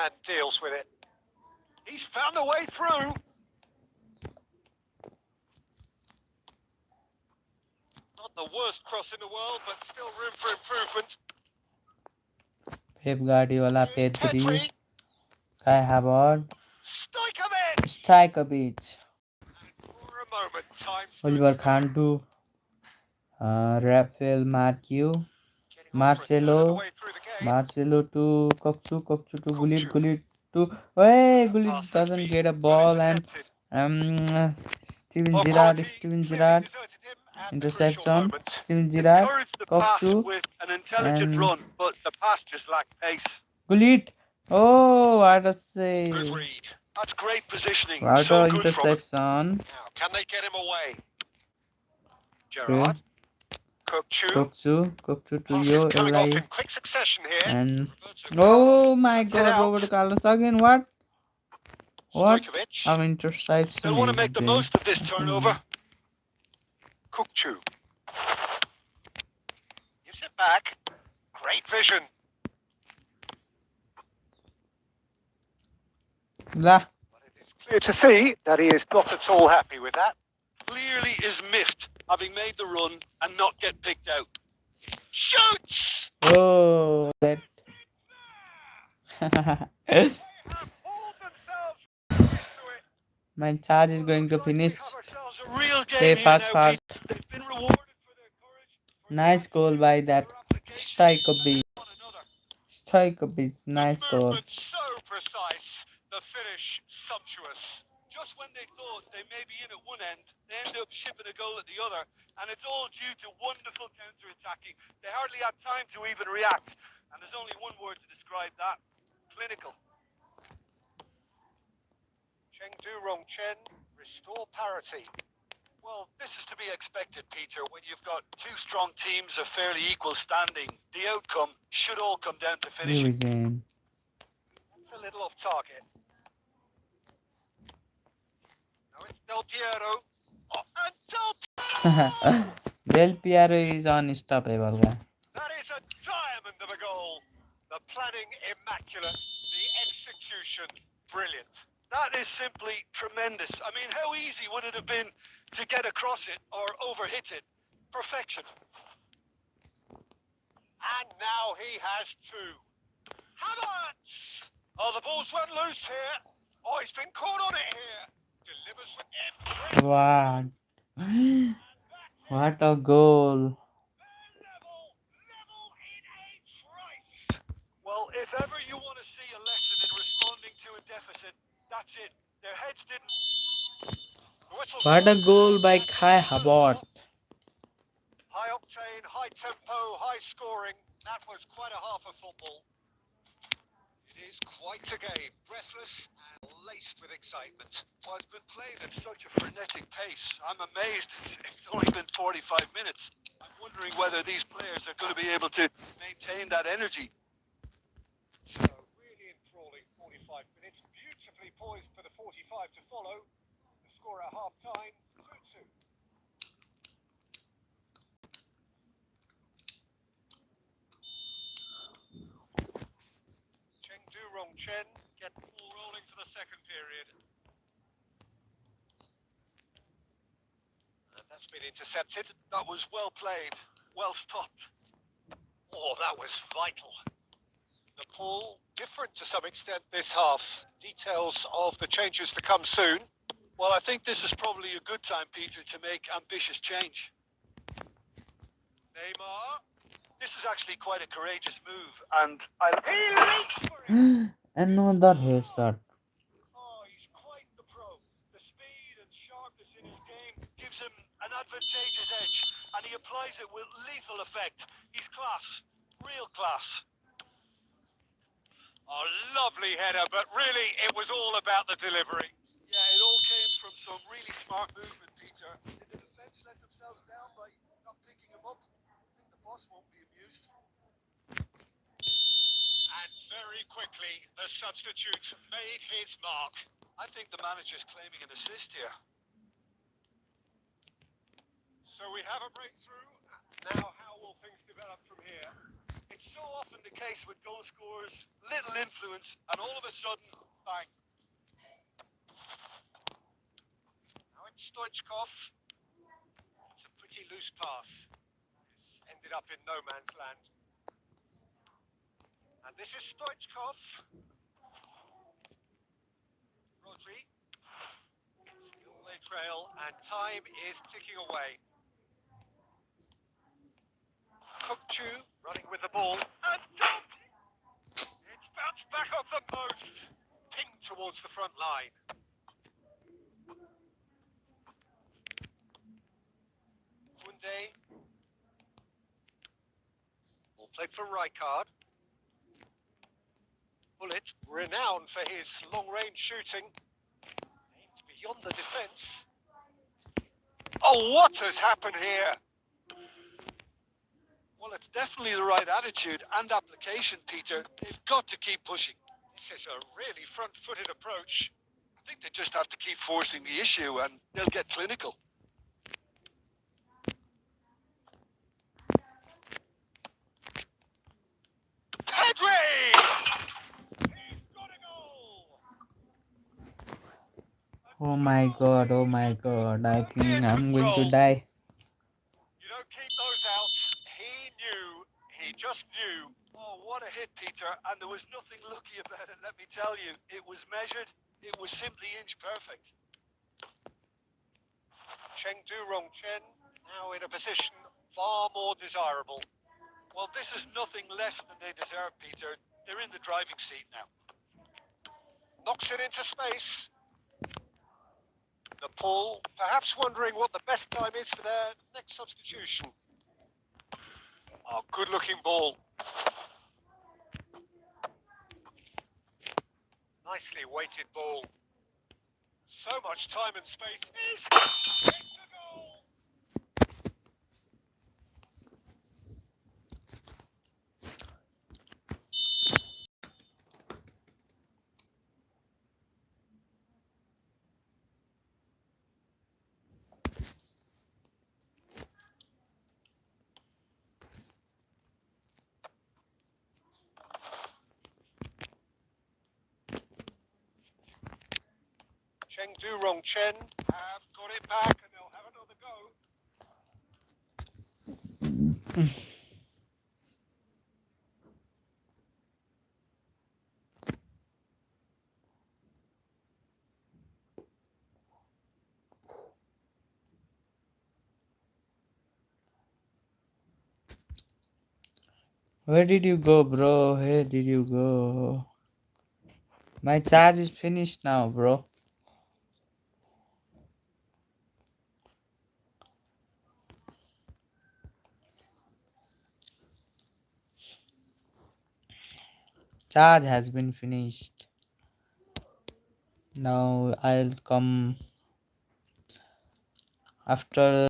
[SPEAKER 2] and deals with it. He's found a way through. Not the worst cross in the world, but still room for improvement.
[SPEAKER 1] Pep Guardiola, Pedri,
[SPEAKER 2] Pedri.
[SPEAKER 1] Kai Havertz,
[SPEAKER 2] Stojkovic.
[SPEAKER 1] Stojkovic,
[SPEAKER 2] For a moment, time
[SPEAKER 1] Oliver
[SPEAKER 2] stood still.
[SPEAKER 1] Kantu, Rafael Marquinhos,
[SPEAKER 2] Getting on for a third of the
[SPEAKER 1] Marcelo,
[SPEAKER 2] way through the game.
[SPEAKER 1] Marcelo to Kokchu, Kokchu to Gullit,
[SPEAKER 2] Kukcu.
[SPEAKER 1] Gullit to hey,
[SPEAKER 2] That
[SPEAKER 1] Gullit
[SPEAKER 2] pass has
[SPEAKER 1] doesn't
[SPEAKER 2] been
[SPEAKER 1] get a
[SPEAKER 2] well
[SPEAKER 1] ball and
[SPEAKER 2] intercepted.
[SPEAKER 1] Steven
[SPEAKER 2] Well,
[SPEAKER 1] Gerrard,
[SPEAKER 2] quality
[SPEAKER 1] Steven
[SPEAKER 2] clearly
[SPEAKER 1] Gerrard
[SPEAKER 2] deserted him at the crucial
[SPEAKER 1] interception,
[SPEAKER 2] moment.
[SPEAKER 1] Steven Gerrard,
[SPEAKER 3] Encouraged the pass
[SPEAKER 1] Kokchu
[SPEAKER 3] with an intelligent
[SPEAKER 1] and
[SPEAKER 3] run, but the pass just lacked pace.
[SPEAKER 1] Gullit. Oh, what a save!
[SPEAKER 2] Good read.
[SPEAKER 3] That's great positioning.
[SPEAKER 1] What
[SPEAKER 3] So
[SPEAKER 1] a
[SPEAKER 3] good from him.
[SPEAKER 1] interception!
[SPEAKER 2] Now, can they get him away?
[SPEAKER 1] Okay.
[SPEAKER 2] Gerrard. Kukcu.
[SPEAKER 1] Kokchu to
[SPEAKER 2] Passes
[SPEAKER 1] Yo
[SPEAKER 2] coming off in
[SPEAKER 1] Eli
[SPEAKER 2] quick succession here.
[SPEAKER 1] and
[SPEAKER 2] Roberto
[SPEAKER 1] oh
[SPEAKER 2] Carlos
[SPEAKER 1] my
[SPEAKER 2] cuts it
[SPEAKER 1] God,
[SPEAKER 2] out.
[SPEAKER 1] Roberto Carlos again. What?
[SPEAKER 2] Stojkovic.
[SPEAKER 1] Interception
[SPEAKER 3] They'll want to
[SPEAKER 1] is
[SPEAKER 3] make the
[SPEAKER 1] there.
[SPEAKER 3] most of this turnover.
[SPEAKER 2] Kukcu. Gives it back. Great vision.
[SPEAKER 1] La.
[SPEAKER 2] But it is clear to see that he is not at all happy with that.
[SPEAKER 3] Clearly is miffed, having made the run and not get picked out.
[SPEAKER 2] Shoots!
[SPEAKER 1] Oh, that.
[SPEAKER 2] They have hauled themselves into it.
[SPEAKER 1] My charge is going to
[SPEAKER 2] Looks like we
[SPEAKER 1] finish.
[SPEAKER 2] have ourselves
[SPEAKER 3] It's a real game
[SPEAKER 1] Okay,
[SPEAKER 3] here
[SPEAKER 1] fast,
[SPEAKER 3] now,
[SPEAKER 1] fast.
[SPEAKER 3] Pete. They've been rewarded for their courage. For
[SPEAKER 1] Nice goal by that
[SPEAKER 3] their application
[SPEAKER 1] Stojkovic.
[SPEAKER 3] and one another.
[SPEAKER 1] Stojkovic, nice
[SPEAKER 2] The
[SPEAKER 1] goal.
[SPEAKER 2] movement so precise, the finish sumptuous.
[SPEAKER 3] Just when they thought they may be in at one end, they end up shipping a goal at the other, and it's all due to wonderful counter-attacking. They hardly had time to even react, and there's only one word to describe that: clinical.
[SPEAKER 2] Chengdu Rongchen restore parity.
[SPEAKER 3] Well, this is to be expected, Peter. When you've got two strong teams of fairly equal standing, the outcome should all come down to finishing.
[SPEAKER 1] Division.
[SPEAKER 2] That's a little off target. Now it's Del Piero. Oh, and Del Piero!
[SPEAKER 1] Del Piero is unstoppable.
[SPEAKER 2] That is a diamond of a goal. The planning immaculate, the execution brilliant.
[SPEAKER 3] That is simply tremendous. I mean, how easy would it have been to get across it or overhit it? Perfection.
[SPEAKER 2] And now he has two. Havertz! Oh, the ball's run loose here. Oh, he's been caught on it here. Delivers with impact.
[SPEAKER 1] Wow. What a goal.
[SPEAKER 2] Level in a trice.
[SPEAKER 3] Well, if ever you want to see a lesson in responding to a deficit, that's it. Their heads didn't.
[SPEAKER 1] What a goal by Kai Havertz.
[SPEAKER 2] High octane, high tempo, high scoring. That was quite a half of football. It is quite a game. Breathless and laced with excitement.
[SPEAKER 3] Well, it's been played at such a frenetic pace. I'm amazed it's only been 45 minutes. I'm wondering whether these players are going to be able to maintain that energy.
[SPEAKER 2] So, really enthralling 45 minutes. Beautifully poised for the 45 to follow. The score at half time, 2-2. Chengdu Rongchen get the ball rolling for the second period. And that's been intercepted.
[SPEAKER 3] That was well played, well stopped.
[SPEAKER 2] Oh, that was vital. The pull, different to some extent this half. Details of the changes to come soon.
[SPEAKER 3] Well, I think this is probably a good time, Peter, to make ambitious change.
[SPEAKER 2] Neymar.
[SPEAKER 3] This is actually quite a courageous move, and
[SPEAKER 2] He leaps for it.
[SPEAKER 1] Another headshot.
[SPEAKER 2] Oh, he's quite the pro.
[SPEAKER 3] the speed and sharpness in his game gives him an advantageous edge. and he applies it with lethal effect. He's class, real class. Oh, lovely header, but really it was all about the delivery. Yeah, it all came from some really smart movement, Peter. Did the defence let themselves down by not picking him up? I think the boss won't be amused. And very quickly, the substitute made his mark. I think the manager's claiming an assist here.
[SPEAKER 2] So we have a breakthrough. Now, how will things develop from here? It's so often the case with goal scorers, little influence, and all of a sudden, bang.
[SPEAKER 3] Now it's Stoichkov. It's a pretty loose pass. It's ended up in no man's land. And this is Stoichkov. Rodri. Still they trail, and time is ticking away. Kukchu running with the ball. And dunk! It's bounced back off the post. Pinged towards the front line. Kunde. Ball played for Rijkaard. Bullet, renowned for his long-range shooting. Aimed beyond the defence. Oh, what has happened here? Well, it's definitely the right attitude and application, Peter. They've got to keep pushing. This is a really front-footed approach. I think they just have to keep forcing the issue and they'll get clinical. Pedri! He's got a goal!
[SPEAKER 1] Oh my god, oh my god, I think I'm going to die.
[SPEAKER 3] You don't keep those out. He knew. He just knew. Oh, what a hit, Peter. And there was nothing lucky about it, let me tell you. It was measured. It was simply inch perfect. Chengdu Rongchen now in a position far more desirable. Well, this is nothing less than they deserve, Peter. They're in the driving seat now. Knocks it into space. Nepal, perhaps wondering what the best time is for their next substitution. Oh, good-looking ball. Nicely weighted ball. So much time and space. It's a goal! Chengdu Rongchen have got it back and they'll have another go.
[SPEAKER 1] Where did you go, bro? Where did you go? My charge is finished now, bro. Charge has been finished. Now I'll come after